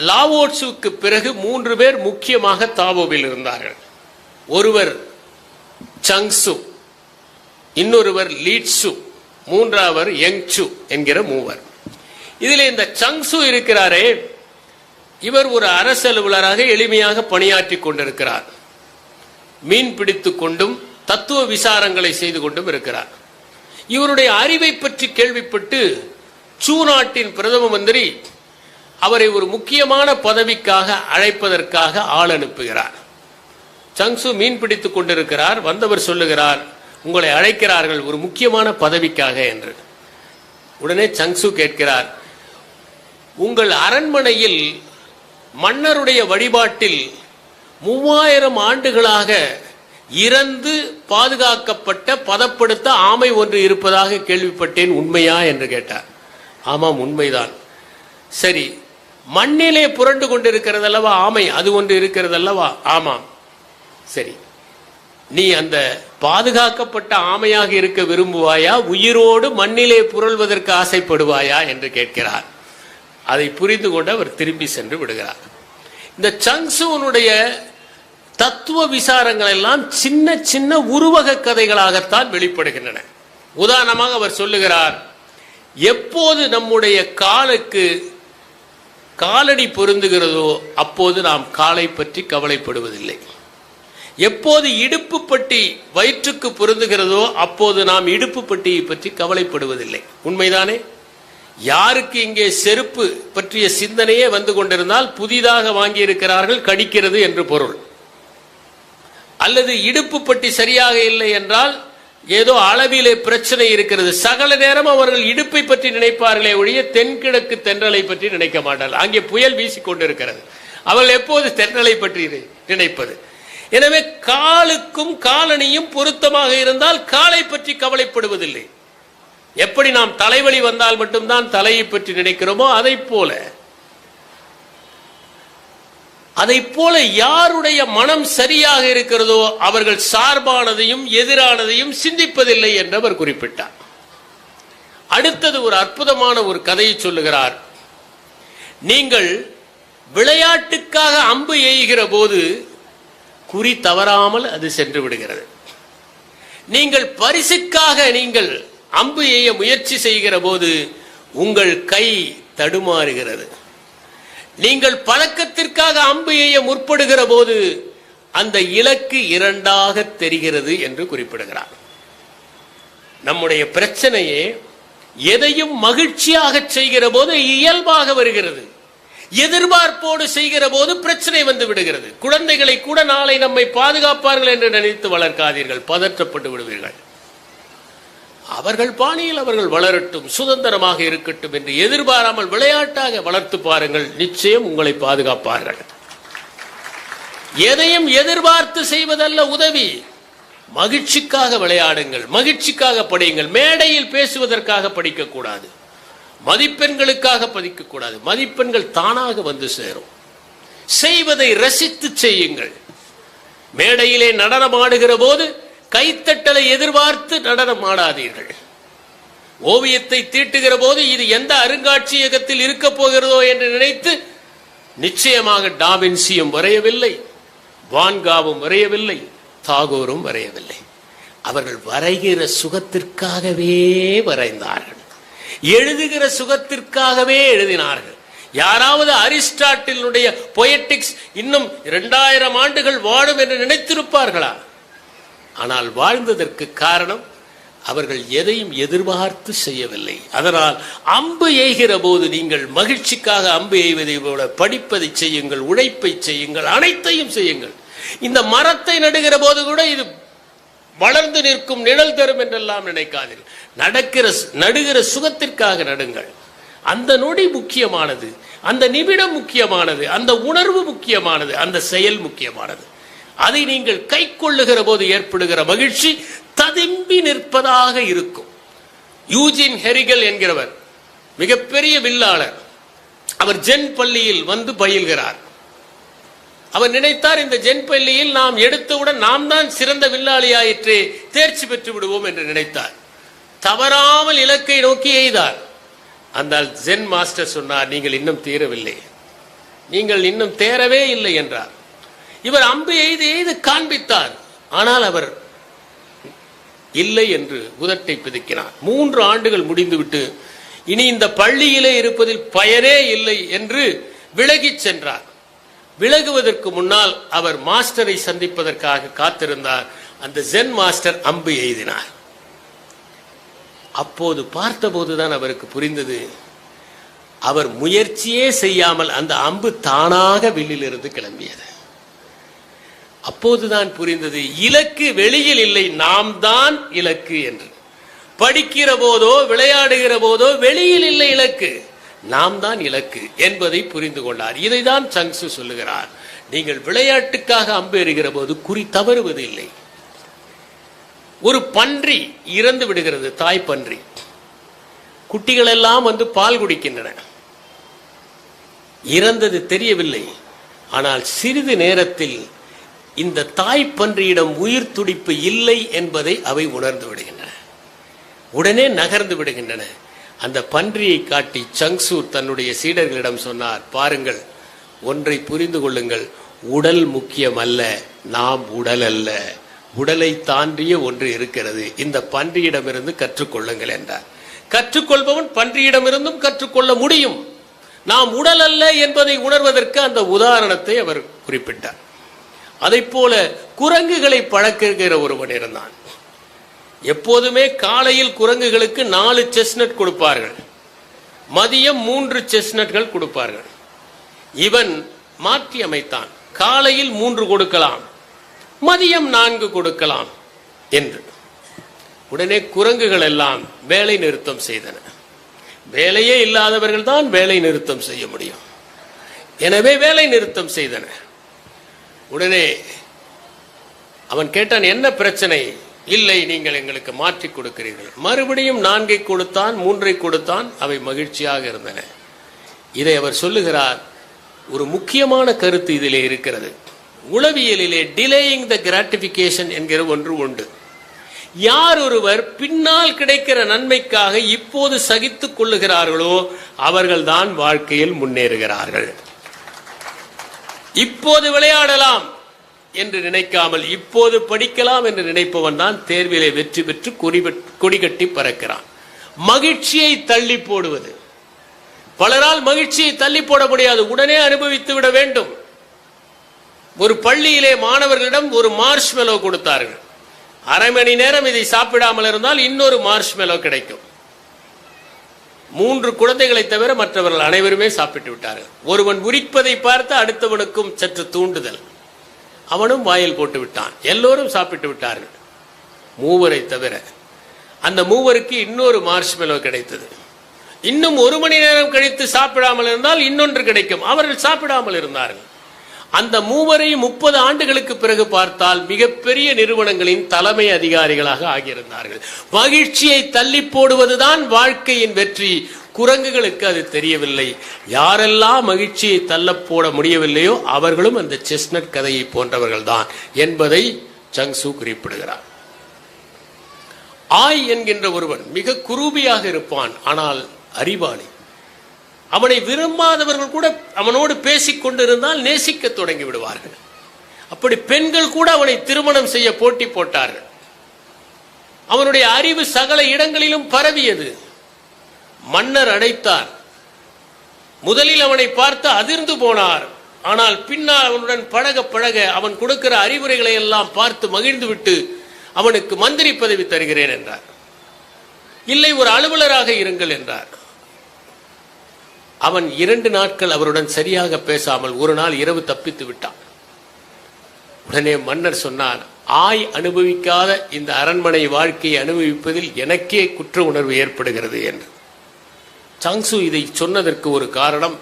லாவோட்சுக்கு பிறகு 3 பேர் முக்கியமாக தாவோவில் இருந்தார்கள். ஒருவர் சங்சு, இன்னொருவர் லீட்சு, மூன்றாவர் யங்சு என்கிற 3. இதில் இந்த சங்சு இருக்கிறாரே, இவர் ஒரு அரசு அலுவலராக எளிமையாக பணியாற்றி கொண்டிருக்கிறார். மீன் பிடித்துக் கொண்டும் தத்துவ விசாரங்களை செய்து கொண்டும் இருக்கிறார். இவருடைய அறிவை பற்றி கேள்விப்பட்டு சூ நாட்டின் பிரதம மந்திரி அவரை ஒரு முக்கியமான பதவிக்காக அழைப்பதற்காக ஆள் அனுப்புகிறார். சங்சு மீன் பிடித்துக் கொண்டிருக்கிறார். வந்தவர் சொல்லுகிறார், உங்களை அழைக்கிறார்கள் ஒரு முக்கியமான பதவிக்காக என்று. உடனே சங்சு கேட்கிறார், உங்கள் அரண்மனையில் மன்னருடைய வழிபாட்டில் 3000 ஆண்டுகளாக இறந்து பாதுகாக்கப்பட்ட பதப்படுத்த ஆமை ஒன்று இருப்பதாக கேள்விப்பட்டேன், உண்மையா என்று கேட்டார். ஆமாம், உண்மைதான். சரி, மண்ணிலே புரண்டு கொண்டிருக்கிறதல்லவா ஆமை, அது ஒன்று இருக்கிறதல்லவா? ஆமாம். சரி, நீ அந்த பாதுகாக்கப்பட்ட ஆமையாக இருக்க விரும்புவாயா, உயிரோடு மண்ணிலே புரள்வதற்கு ஆசைப்படுவாயா என்று கேட்கிறார். அதை புரிந்து கொண்டு அவர் திரும்பி சென்று விடுகிறார். இந்த சங்சுவனுடைய தத்துவ விசாரங்கள் எல்லாம் சின்ன சின்ன உருவக கதைகளாகத்தான் வெளிப்படுகின்றன. உதாரணமாக அவர் சொல்லுகிறார், எப்போது நம்முடைய காலுக்கு காலடி பொருந்துகிறதோ அப்போது நாம் காலை பற்றி கவலைப்படுவதில்லை. எப்போது இடுப்பு பட்டி வயிற்றுக்கு பொருந்துகிறதோ அப்போது நாம் இடுப்பு பட்டியை பற்றி கவலைப்படுவதில்லை. உண்மைதானே? யாருக்கு இங்கே செருப்பு பற்றிய சிந்தனையே வந்து கொண்டிருந்தால் புதிதாக வாங்கி இருக்கிறார்கள், கடிக்கிறது என்று பொருள். அல்லது இடுப்பு பட்டி சரியாக இல்லை என்றால் ஏதோ அளவிலே பிரச்சனை இருக்கிறது. சகல நேரம் அவர்கள் இடுப்பை பற்றி நினைப்பார்களே ஒழிய தென்கிழக்கு தென்றலை பற்றி நினைக்க மாட்டார்கள். அங்கே புயல் வீசிக்கொண்டிருக்கிறது, அவர்கள் எப்போது தென்றலை பற்றி நினைப்பது? எனவே காலுக்கும் காலணியும் பொருத்தமாக இருந்தால் காலை பற்றி கவலைப்படுவதில்லை. எப்படி நாம் தலைவலி வந்தால் மட்டும்தான் தலையை பற்றி நினைக்கிறோமோ அதை போல யாருடைய மனம் சரியாக இருக்கிறதோ அவர்கள் சார்பானதையும் எதிரானதையும் சிந்திப்பதில்லை என்று அவர் குறிப்பிட்டார். அடுத்தது ஒரு அற்புதமான ஒரு கதையை சொல்லுகிறார். நீங்கள் விளையாட்டுக்காக அம்பு எய்கிற போது குறி தவறாமல் அது சென்று விடுகிறது. நீங்கள் பரிசுக்காக நீங்கள் அம்பு எய்ய முயற்சி செய்கிற போது உங்கள் கை தடுமாறுகிறது. நீங்கள் பழக்கத்திற்காக அம்பு எய்ய முற்படுகிற போது அந்த இலக்கு இரண்டாக தெரிகிறது என்று குறிப்பிடுகிறார். நம்முடைய பிரச்சனையே எதையும் மகிழ்ச்சியாக செய்கிற போது இயல்பாக வருகிறது, எதிர்பார்ப்போடு செய்கிற போது பிரச்சனை வந்து விடுகிறது. குழந்தைகளை கூட நாளை நம்மை பாதுகாப்பார்கள் என்று நினைத்து வளர்க்காதீர்கள், பதற்றப்பட்டு விடுவீர்கள். அவர்கள் பாணியில் அவர்கள் வளரட்டும், சுதந்திரமாக இருக்கட்டும் என்று எதிர்பாராமல் விளையாட்டாக வளர்த்து பாருங்கள், நிச்சயம் உங்களை பாதுகாப்பார்கள். எதையும் எதிர்பார்த்து செய்வதல்ல உதவி, மகிழ்ச்சிக்காக விளையாடுங்கள், மகிழ்ச்சிக்காக படியுங்கள். மேடையில் பேசுவதற்காக படிக்கக்கூடாது, மதிப்பெண்களுக்காக படிக்கக்கூடாது. மதிப்பெண்கள் தானாக வந்து சேரும். செய்வதை ரசித்து செய்யுங்கள். மேடையிலே நடனம் ஆடுகிற போது கைத்தட்டலை எதிர்பார்த்து நடனம் ஆடாதீர்கள். ஓவியத்தை தீட்டுகிற போது இது எந்த அருங்காட்சியகத்தில் இருக்க போகிறதோ என்று நினைத்து நிச்சயமாக டாவின்சியும் வரையவில்லை, வான்காவும் வரையவில்லை, தாகூரும் வரையவில்லை. அவர்கள் வரைகிற சுகத்திற்காகவே வரைந்தார்கள், எழுதுகிற சுகத்திற்காகவே எழுதினார்கள். யாராவது அரிஸ்டாட்டிலுடைய பொயட்டிக்ஸ் இன்னும் 2000 ஆண்டுகள் வாழும் என்று நினைத்திருப்பார்களா? ஆனால் வாழ்ந்ததற்கு காரணம் அவர்கள் எதையும் எதிர்பார்த்து செய்யவில்லை. அதனால் அம்பு எய்கிற போது நீங்கள் மகிழ்ச்சிக்காக அம்பு எய்வதை போல படிப்பதை செய்யுங்கள், உழைப்பை செய்யுங்கள், அனைத்தையும் செய்யுங்கள். இந்த மரத்தை நடுகிற போது கூட இது வளர்ந்து நிற்கும், நிழல் தரும் என்றெல்லாம் நினைக்காதீர்கள். நடுகிற சுகத்திற்காக நடுங்கள். அந்த நொடி முக்கியமானது, அந்த நிமிடம் முக்கியமானது, அந்த உணர்வு முக்கியமானது, அந்த செயல் முக்கியமானது. அதை நீங்கள் கை கொள்ளுகிற போது ஏற்படுகிற மகிழ்ச்சி ததும்பி நிற்பதாக இருக்கும். யூஜின் ஹெரிகல் என்கிறவர் மிகப்பெரிய வில்லாளர். அவர் ஜென் பள்ளியில் வந்து பயில்கிறார். அவர் நினைத்தார், இந்த ஜென் பள்ளியில் நாம் எடுத்தவுடன் நாம் தான் சிறந்த வில்லாளியாயிற்றே, தேர்ச்சி பெற்று விடுவோம் என்று நினைத்தார். தவறாமல் இலக்கை நோக்கி எய்தார். அந்த ஜென் மாஸ்டர் சொன்னார், நீங்கள் இன்னும் தீரவில்லை, நீங்கள் இன்னும் தேரவே இல்லை என்றார். இவர் அம்பு எய்து காண்பித்தார். ஆனால் அவர் இல்லை என்று உதட்டை பிதுக்கினார். 3 ஆண்டுகள் முடிந்துவிட்டு இனி இந்த பள்ளியிலே இருப்பதில் பயனே இல்லை என்று விலகிச் சென்றார். விலகுவதற்கு முன்னால் அவர் மாஸ்டரை சந்திப்பதற்காக காத்திருந்தார். அந்த ஜென் மாஸ்டர் அம்பு எய்தினார். அப்போது பார்த்தபோதுதான் அவருக்கு புரிந்தது, அவர் முயற்சியே செய்யாமல் அந்த அம்பு தானாக வில்லிலிருந்து கிளம்பியது. அப்போதுதான் புரிந்தது, இலக்கு வெளியில் இல்லை, நாம் தான் இலக்கு என்று. படிக்கிற போதோ விளையாடுகிற போதோ வெளியில் இல்லை இலக்கு, நாம் தான் இலக்கு என்பதை புரிந்து கொண்டார். இதைதான் சங்சு சொல்லுகிறார், நீங்கள் விளையாட்டுக்காக அம்பு எறிகிற போது குறி தவறுவது இல்லை. ஒரு பன்றி இறந்து விடுகிறது, தாய் பன்றி. குட்டிகள் எல்லாம் வந்து பால் குடிக்கின்றன. இறந்தது தெரியவில்லை. ஆனால் சிறிது நேரத்தில் இந்த தாய் பன்றியிடம் உயிர் துடிப்பு இல்லை என்பதை அவை உணர்ந்து விடுகின்றன. உடனே நகர்ந்து விடுகின்றன. அந்த பன்றியை காட்டி சங்சூர் தன்னுடைய சீடர்களிடம் சொன்னார், பாருங்கள், ஒன்றை புரிந்து கொள்ளுங்கள், உடல் முக்கியம் அல்ல, நாம் உடல் அல்ல, உடலை தாண்டிய ஒன்று இருக்கிறது, இந்த பன்றியிடமிருந்து கற்றுக்கொள்ளுங்கள் என்றார். கற்றுக்கொள்பவன் பன்றியிடமிருந்தும் கற்றுக்கொள்ள முடியும். நாம் உடல் அல்ல என்பதை உணர்வதற்கு அந்த உதாரணத்தை அவர் குறிப்பிட்டார். அதை போல குரங்குகளை பழக்குகிற ஒருவன் இருந்தான். எப்போதுமே காலையில் குரங்குகளுக்கு 4 செஸ்னட் கொடுப்பார்கள். மதியம் 3 செஸ்னட்கள் கொடுப்பார்கள். இவன் மாற்றி அமைத்தான். காலையில் 3 கொடுக்கலாம், மதியம் 4 கொடுக்கலாம் என்று. உடனே குரங்குகள் எல்லாம் வேலை நிறுத்தம் செய்தன. வேலையே இல்லாதவர்கள் தான் வேலை நிறுத்தம் செய்ய முடியும். எனவே வேலை நிறுத்தம் செய்தன. உடனே அவன் கேட்டான், என்ன பிரச்சனை? இல்லை, நீங்கள் எங்களுக்கு மாற்றி கொடுக்கிறீர்கள். மறுபடியும் 4 கொடுத்தான், 3 கொடுத்தான். அவை மகிழ்ச்சியாக இருந்தன. இதை அவர் சொல்லுகிறார். ஒரு முக்கியமான கருத்து இதிலே இருக்கிறது. உளவியலிலே டிலேயிங் த கிராட்டிபிகேஷன் என்கிற ஒன்று உண்டு. யார் ஒருவர் பின்னால் கிடைக்கிற நன்மைக்காக இப்போது சகித்துக் கொள்ளுகிறார்களோ அவர்கள்தான் வாழ்க்கையில் முன்னேறுகிறார்கள். இப்போது விளையாடலாம் என்று நினைக்காமல் இப்போது படிக்கலாம் என்று நினைப்பவன் தான் தேர்விலே வெற்றி பெற்று கொடி கட்டி பறக்கிறான். மகிழ்ச்சியை தள்ளி போடுவது. பலரால் மகிழ்ச்சியை தள்ளி போட முடியாது, உடனே அனுபவித்து விட வேண்டும். ஒரு பள்ளியிலே மாணவர்களிடம் ஒரு மார்ஷ்மெலோ கொடுத்தார்கள். அரை மணி நேரம் இதை சாப்பிடாமல் இருந்தால் இன்னொரு மார்ஷ்மெலோ கிடைக்கும். 3 குழந்தைகளை தவிர மற்றவர்கள் அனைவருமே சாப்பிட்டு விட்டார்கள். ஒருவன் உரிப்பதை பார்த்து அடுத்தவனுக்கும் சற்று தூண்டுதல், அவனும் வாயில் போட்டு விட்டான். எல்லோரும் சாப்பிட்டு விட்டார்கள், 3 தவிர. அந்த 3 இன்னொரு மார்ஷ்மெலோ கிடைத்தது. இன்னும் 1 மணி நேரம் கழித்து சாப்பிடாமல் இருந்தால் இன்னொன்று கிடைக்கும். அவர்கள் சாப்பிடாமல் இருந்தார்கள். அந்த 30 ஆண்டுகளுக்கு பிறகு பார்த்தால் மிகப்பெரிய நிறுவனங்களின் தலைமை அதிகாரிகளாக ஆகியிருந்தார்கள். மகிழ்ச்சியை தள்ளி போடுவதுதான் வாழ்க்கையின் வெற்றி. குரங்குகளுக்கு அது தெரியவில்லை. யாரெல்லாம் மகிழ்ச்சியை தள்ள போட முடியவில்லையோ அவர்களும் அந்த செஸ்னட் கதையை போன்றவர்கள் தான் என்பதை சங்சு குறிப்பிடுகிறார். ஆய் என்கின்ற ஒருவன் மிக குரூபியாக இருப்பான், ஆனால் அறிவாளி. அவனை விரும்பாதவர்கள் கூட அவனோடு பேசிக் கொண்டிருந்தால் நேசிக்க தொடங்கி விடுவார்கள். அப்படி பெண்கள் கூட அவனை திருமணம் செய்ய போட்டி போட்டார்கள். அவனுடைய அறிவு சகல இடங்களிலும் பரவியது. மன்னர் அழைத்தார். முதலில் அவனை பார்த்து அதிர்ந்து போனார். ஆனால் பின்னால் அவனுடன் பழக பழக அவன் கொடுக்கிற அறிவுரைகளை எல்லாம் பார்த்து மகிழ்ந்து விட்டு அவனுக்கு மந்திரி பதவி தருகிறேன் என்றார். இல்லை, ஒரு அலுவலராக இருங்கள் என்றார். அவன் 2 நாட்கள் அவருடன் சரியாக பேசாமல் ஒரு நாள் இரவு தப்பித்து விட்டான். உடனே மன்னர் சொன்னார், ஆய் அனுபவிக்காத இந்த அரண்மனை வாழ்க்கையை அனுபவிப்பதில் எனக்கே குற்ற உணர்வு ஏற்படுகிறது என்று. சங்சு இதை சொன்னதற்கு ஒரு காரணம்,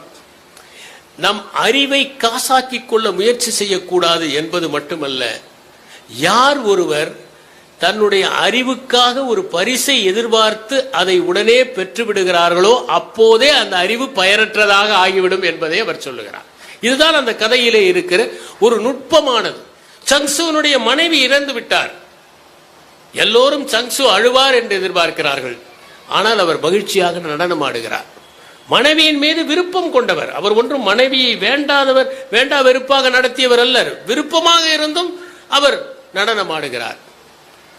நம் அறிவை காசாக்கிக் கொள்ள முயற்சி செய்யக்கூடாது என்பது மட்டுமல்ல, யார் ஒருவர் தன்னுடைய அறிவுக்காக ஒரு பரிசை எதிர்பார்த்து அதை உடனே பெற்று விடுகிறார்களோ அப்போதே அந்த அறிவு பயனற்றதாக ஆகிவிடும் என்பதை அவர் சொல்லுகிறார். இதுதான் அந்த கதையிலே இருக்கிற ஒரு நுட்பமானது. சங்சுனுடைய மனைவி இறந்து விட்டார். எல்லோரும் சங்சு அழுவார் என்று எதிர்பார்க்கிறார்கள். ஆனால் அவர் மகிழ்ச்சியாக நடனம் ஆடுகிறார். மனைவியின் மீது விருப்பம் கொண்டவர். அவர் ஒன்றும் மனைவியை வேண்டாதவர், வேண்டா வெறுப்பாக நடத்தியவர் அல்லர். விருப்பமாக இருந்தும் அவர் நடனம் ஆடுகிறார்.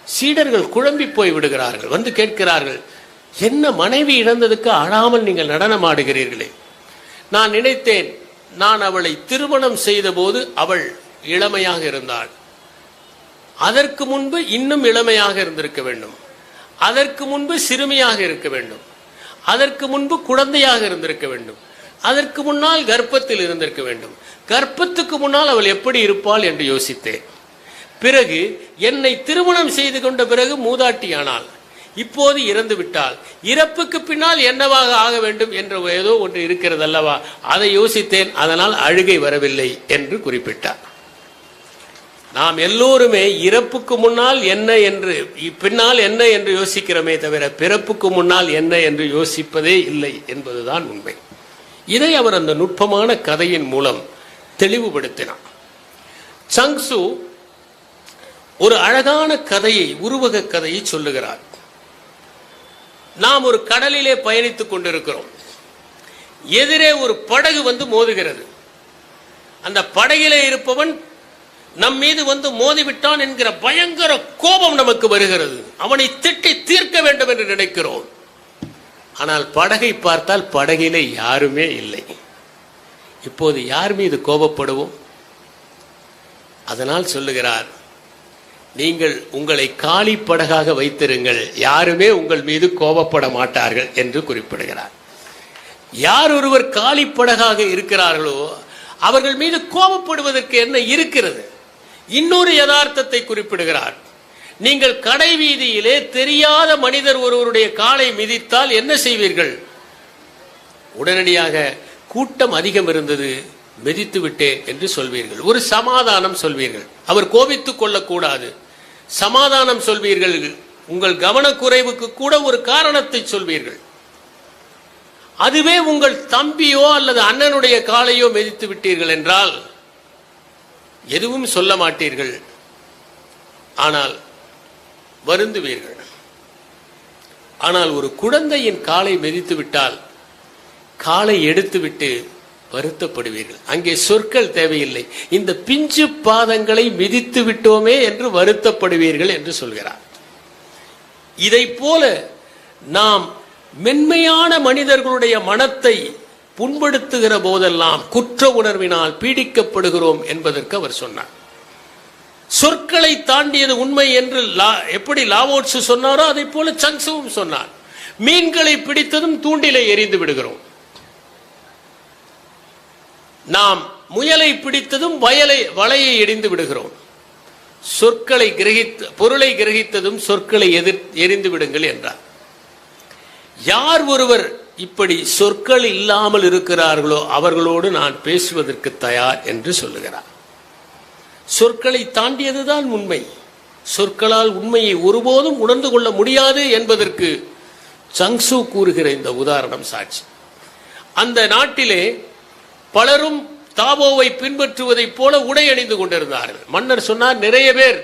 சீடர்கள் குழம்பி போய் விடுகிறார்கள். வந்து கேட்கிறார்கள், என்ன மனைவி இழந்ததுக்கு அழாமல் நீங்கள் நடனம் ஆடுகிறீர்களே? நான் நினைத்தேன், நான் அவளை திருமணம் செய்த போது அவள் இளமையாக இருந்தாள். அதற்கு முன்பு இன்னும் இளமையாக இருந்திருக்க வேண்டும். அதற்கு முன்பு சிறுமியாக இருக்க வேண்டும். அதற்கு முன்பு குழந்தையாக இருந்திருக்க வேண்டும். அதற்கு முன்னால் கர்ப்பத்தில் இருந்திருக்க வேண்டும். கர்ப்பத்துக்கு முன்னால் அவள் எப்படி இருப்பாள் என்று யோசித்தேன். பிறகு என்னை திருமணம் செய்து கொண்ட பிறகு மூதாட்டியானாள். இப்போது இறந்து விட்டால் இறப்புக்கு பின்னால் என்னவாக ஆக வேண்டும் என்ற ஏதோ ஒன்று இருக்கிறது அல்லவா, அதை யோசித்தேன். அதனால் அழுகை வரவில்லை என்று குறிப்பிட்டார். நாம் எல்லோருமே இறப்புக்கு முன்னால் என்ன என்று பின்னால் என்ன என்று யோசிக்கிறோமே தவிர பிறப்புக்கு முன்னால் என்ன என்று யோசிப்பதே இல்லை என்பதுதான் உண்மை. இதை அவர் அந்த நுட்பமான கதையின் மூலம் தெளிவுபடுத்தினார். சங்சு ஒரு அழகான கதையை, உருவக கதையை சொல்லுகிறார். நாம் ஒரு கடலிலே பயணித்துக் கொண்டிருக்கிறோம். எதிரே ஒரு படகு வந்து மோதுகிறது. அந்த படகிலே இருப்பவன் நம் மீது வந்து மோதிவிட்டான் என்கிற பயங்கர கோபம் நமக்கு வருகிறது. அவனை திட்டி தீர்க்க வேண்டும் என்று நினைக்கிறோம். ஆனால் படகை பார்த்தால் படகிலே யாருமே இல்லை. இப்போது யார் மீது கோபப்படுவோம்? அதனால் சொல்லுகிறார், நீங்கள் உங்களை காலி படகாக வைத்திருங்கள், யாருமே உங்கள் மீது கோபப்பட மாட்டார்கள் என்று குறிப்பிடுகிறார். யார் ஒருவர் காலிப்படகாக இருக்கிறார்களோ அவர்கள் மீது கோபப்படுவதற்கு என்ன இருக்கிறது? இன்னொரு யதார்த்தத்தை குறிப்பிடுகிறார். நீங்கள் கடை வீதியிலே தெரியாத மனிதர் ஒருவருடைய காலை மிதித்தால் என்ன செய்வீர்கள்? உடனடியாக கூட்டம் அதிகம் இருந்தது, மிதித்து விட்டேன் என்று சொல்வீர்கள். ஒரு சமாதானம் சொல்வீர்கள். அவர் கோபித்துக் கொள்ளக்கூடாது, சமாதானம் சொல்வீர்கள். உங்கள் கவனக்குறைவுக்கு கூட ஒரு காரணத்தை சொல்வீர்கள். அதுவே உங்கள் தம்பியோ அல்லது அண்ணனுடைய காலையோ மிதித்து விட்டீர்கள் என்றால் எதுவும் சொல்ல மாட்டீர்கள், ஆனால் வருந்துவீர்கள். ஆனால் ஒரு குழந்தையின் காலை மிதித்து விட்டால் காலை எடுத்துவிட்டு வருத்தப்படுவீர்கள். அங்கே சொற்கள் தேவையில்லை, இந்த பிஞ்சு பாதங்களை மிதித்து விட்டோமே என்று வருத்தப்படுவீர்கள் என்று சொல்கிறார். இதை போல நாம் மென்மையான மனிதர்களுடைய மனத்தை புண்படுத்துகிற போதெல்லாம் குற்ற உணர்வினால் பீடிக்கப்படுகிறோம் என்பதற்கு அவர் சொன்னார். சொற்களை தாண்டியது உண்மை என்று எப்படி லாவோட்சு சொன்னாரோ அதை போல சங்சுவும் சொன்னார். மீன்களை பிடித்ததும் தூண்டிலை எறிந்து விடுகிறோம். நாம் முயலை பிடித்ததும் வலையை எறிந்து விடுகிறோம். சொற்களை பொருளை கிரகித்ததும் சொற்களை எரிந்து விடுங்கள் என்றார். யார் ஒருவர் இப்படி சொற்கள் இல்லாமல் இருக்கிறார்களோ அவர்களோடு நான் பேசுவதற்கு தயார் என்று சொல்லுகிறார். சொற்களை தாண்டியதுதான் உண்மை. சொற்களால் உண்மையை ஒருபோதும் உணர்ந்து கொள்ள முடியாது என்பதற்கு சங்சு கூறுகிற இந்த உதாரணம் சாட்சி. அந்த நாட்டிலே பலரும் தாவோவை பின்பற்றுவதைப் போல உடை அணிந்து கொண்டிருந்தார்கள். மன்னர் சொன்னார், நிறைய பேர்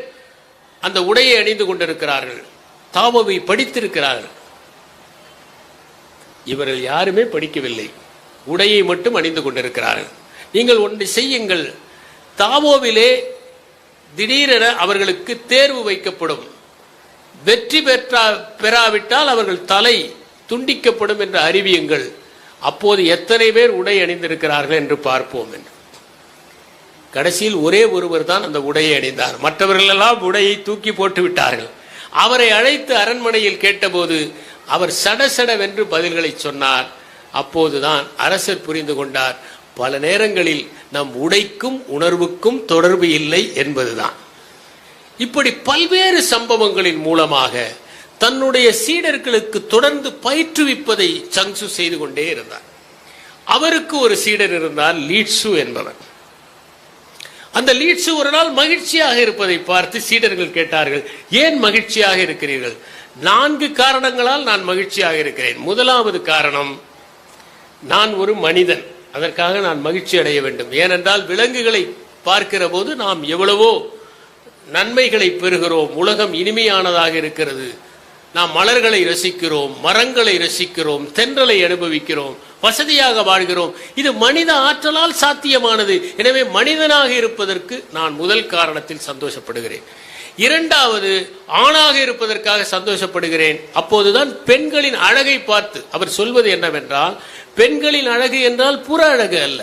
அந்த உடையை அணிந்து கொண்டிருக்கிறார்கள், தாவோவை படித்திருக்கிறார்கள். இவர்கள் யாருமே படிக்கவில்லை, உடையை மட்டும் அணிந்து கொண்டிருக்கிறார்கள். நீங்கள் ஒன்றை செய்யுங்கள், தாவோவிலே திடீரென அவர்களுக்கு தேர்வு வைக்கப்படும், வெற்றி பெறாவிட்டால் அவர்கள் தலை துண்டிக்கப்படும் என்று அறிவியுங்கள், அப்போது எத்தனை பேர் உடை அணிந்திருக்கிறார்கள் என்று பார்ப்போம் என்று. கடைசியில் ஒரே ஒருவர் தான் அந்த உடையை அணிந்தார், மற்றவர்கள் எல்லாம் உடையை தூக்கி போட்டு விட்டார்கள். அவரை அழைத்து அரண்மனையில் கேட்டபோது அவர் சடசடவென்று பதில்களை சொன்னார். அப்போதுதான் அரசர் புரிந்து கொண்டார், பல நேரங்களில் நம் உடைக்கும் உணர்வுக்கும் தொடர்பு இல்லை என்பதுதான். இப்படி பல்வேறு சம்பவங்களின் மூலமாக தன்னுடைய சீடர்களுக்கு தொடர்ந்து பயிற்றுவிப்பதை சங்சு செய்து கொண்டே இருந்தார். அவருக்கு ஒரு சீடர் இருந்தார், லீட்சு என்பவர். அந்த லீட்சு ஒரு நாள் மகிழ்ச்சியாக இருப்பதை பார்த்து சீடர்கள் கேட்டார்கள், ஏன் மகிழ்ச்சியாக இருக்கிறீர்கள்? 4 காரணங்களால் நான் மகிழ்ச்சியாக இருக்கிறேன். முதலாவது காரணம், நான் ஒரு மனிதன், அதற்காக நான் மகிழ்ச்சி அடைய வேண்டும். ஏனென்றால் விலங்குகளை பார்க்கிற போது நாம் எவ்வளவோ நன்மைகளை பெறுகிறோம், உலகம் இனிமையானதாக இருக்கிறது, நாம் மலர்களை ரசிக்கிறோம், மரங்களை ரசிக்கிறோம், தென்றலை அனுபவிக்கிறோம், வசதியாக வாழ்கிறோம். இது மனித ஆற்றலால் சாத்தியமானது. எனவே மனிதனாக இருப்பதற்கு நான் முதல் காரணத்தில் சந்தோஷப்படுகிறேன். இரண்டாவது, ஆணாக இருப்பதற்காக சந்தோஷப்படுகிறேன். அப்போதுதான் பெண்களின் அழகை பார்த்து அவர் சொல்வது என்னவென்றால், பெண்களின் அழகு என்றால் புற அழகு அல்ல.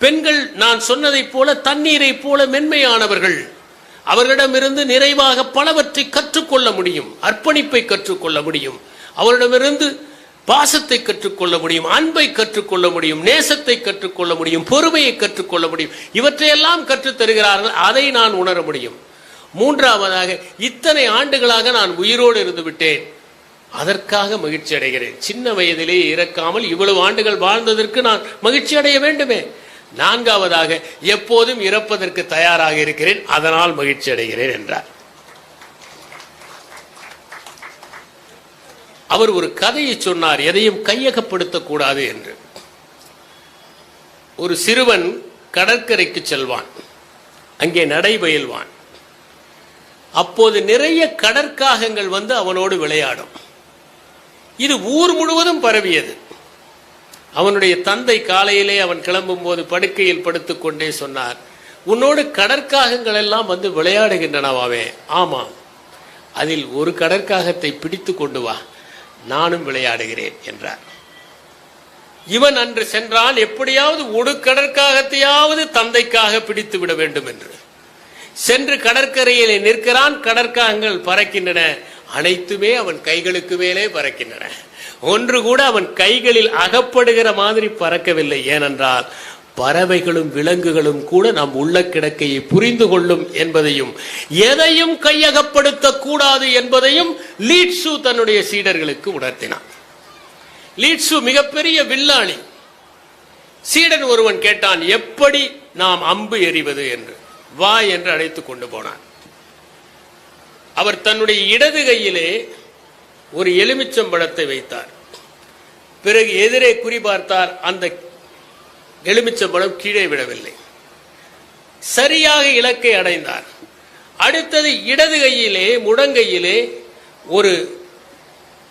பெண்கள் நான் சொன்னதை போல தண்ணீரை போல மென்மையானவர்கள். அவர்களிடமிருந்து நிறைவாக பலவற்றை கற்றுக்கொள்ள முடியும், அர்ப்பணிப்பை கற்றுக்கொள்ள முடியும், அவரிடமிருந்து பாசத்தை கற்றுக்கொள்ள முடியும், அன்பை கற்றுக்கொள்ள முடியும், நேசத்தை கற்றுக்கொள்ள முடியும், பொறுமையை கற்றுக்கொள்ள முடியும். இவற்றையெல்லாம் கற்றுத் தருகிறார்கள், அதை நான் உணர முடியும். மூன்றாவதாக, இத்தனை ஆண்டுகளாக நான் உயிரோடு இருந்து விட்டேன், அதற்காக மகிழ்ச்சி அடைகிறேன். சின்ன வயதிலே இறக்காமல் இவ்வளவு ஆண்டுகள் வாழ்ந்ததற்கு நான் மகிழ்ச்சி அடைய வேண்டுமே. நான்காவதாக, எப்போதும் இறப்பதற்கு தயாராக இருக்கிறேன், அதனால் மகிழ்ச்சி அடைகிறேன் என்றார். அவர் ஒரு கதையை சொன்னார், எதையும் கையகப்படுத்தக்கூடாது என்று. ஒரு சிறுவன் கடற்கரைக்கு செல்வான், அங்கே நடைபயில்வான். அப்போது நிறைய கடற்காகங்கள் வந்து அவனோடு விளையாடும். இது ஊர் முழுவதும் பரவியது. அவனுடைய தந்தை காலையிலே அவன் கிளம்பும் போது படுக்கையில் படுத்துக்கொண்டே சொன்னார், உன்னோடு கடற்காகங்கள் எல்லாம் வந்து விளையாடுகின்றனவாவே? ஆமாம். அதில் ஒரு கடற்காகத்தை பிடித்து கொண்டு வா, நானும் விளையாடுகிறேன் என்றார். இவன் அன்று சென்றான், எப்படியாவது ஒரு கடற்காகத்தையாவது தந்தைக்காக பிடித்து விட வேண்டும் என்று. சென்று கடற்கரையிலே நிற்கிறான், கடற்காகங்கள் பறக்கின்றன. அனைத்துமே அவன் கைகளுக்கு மேலே பறக்கின்றன. ஒன்று கூட அவன் கைகளில் அகப்படுகிற மாதிரி பறக்கவில்லை. ஏனென்றால் பறவைகளும் விலங்குகளும் கூட நம் உள்ள கிடக்கையை புரிந்து கொள்ளும் என்பதையும், எதையும் கையகப்படுத்த கூடாது என்பதையும் லீட்சு தன்னுடைய சீடர்களுக்கு உணர்த்தினான். லீட்சு மிகப்பெரிய வில்லாளி. சீடன் ஒருவன் கேட்டான், எப்படி நாம் அம்பு எறிவது என்று. வா என்று அழைத்துக் கொண்டு போனான். அவர் தன்னுடைய இடது கையிலே ஒரு எலுமிச்சம்பழத்தை வைத்தார். பிறகு எதிரே குறிபார்த்தார். அந்த எலுமிச்சம்பழம் கீழே விடவில்லை. சரியாக இலக்கை அடைந்தார். அடுத்தது இடது கையிலே முழங்கையிலே ஒரு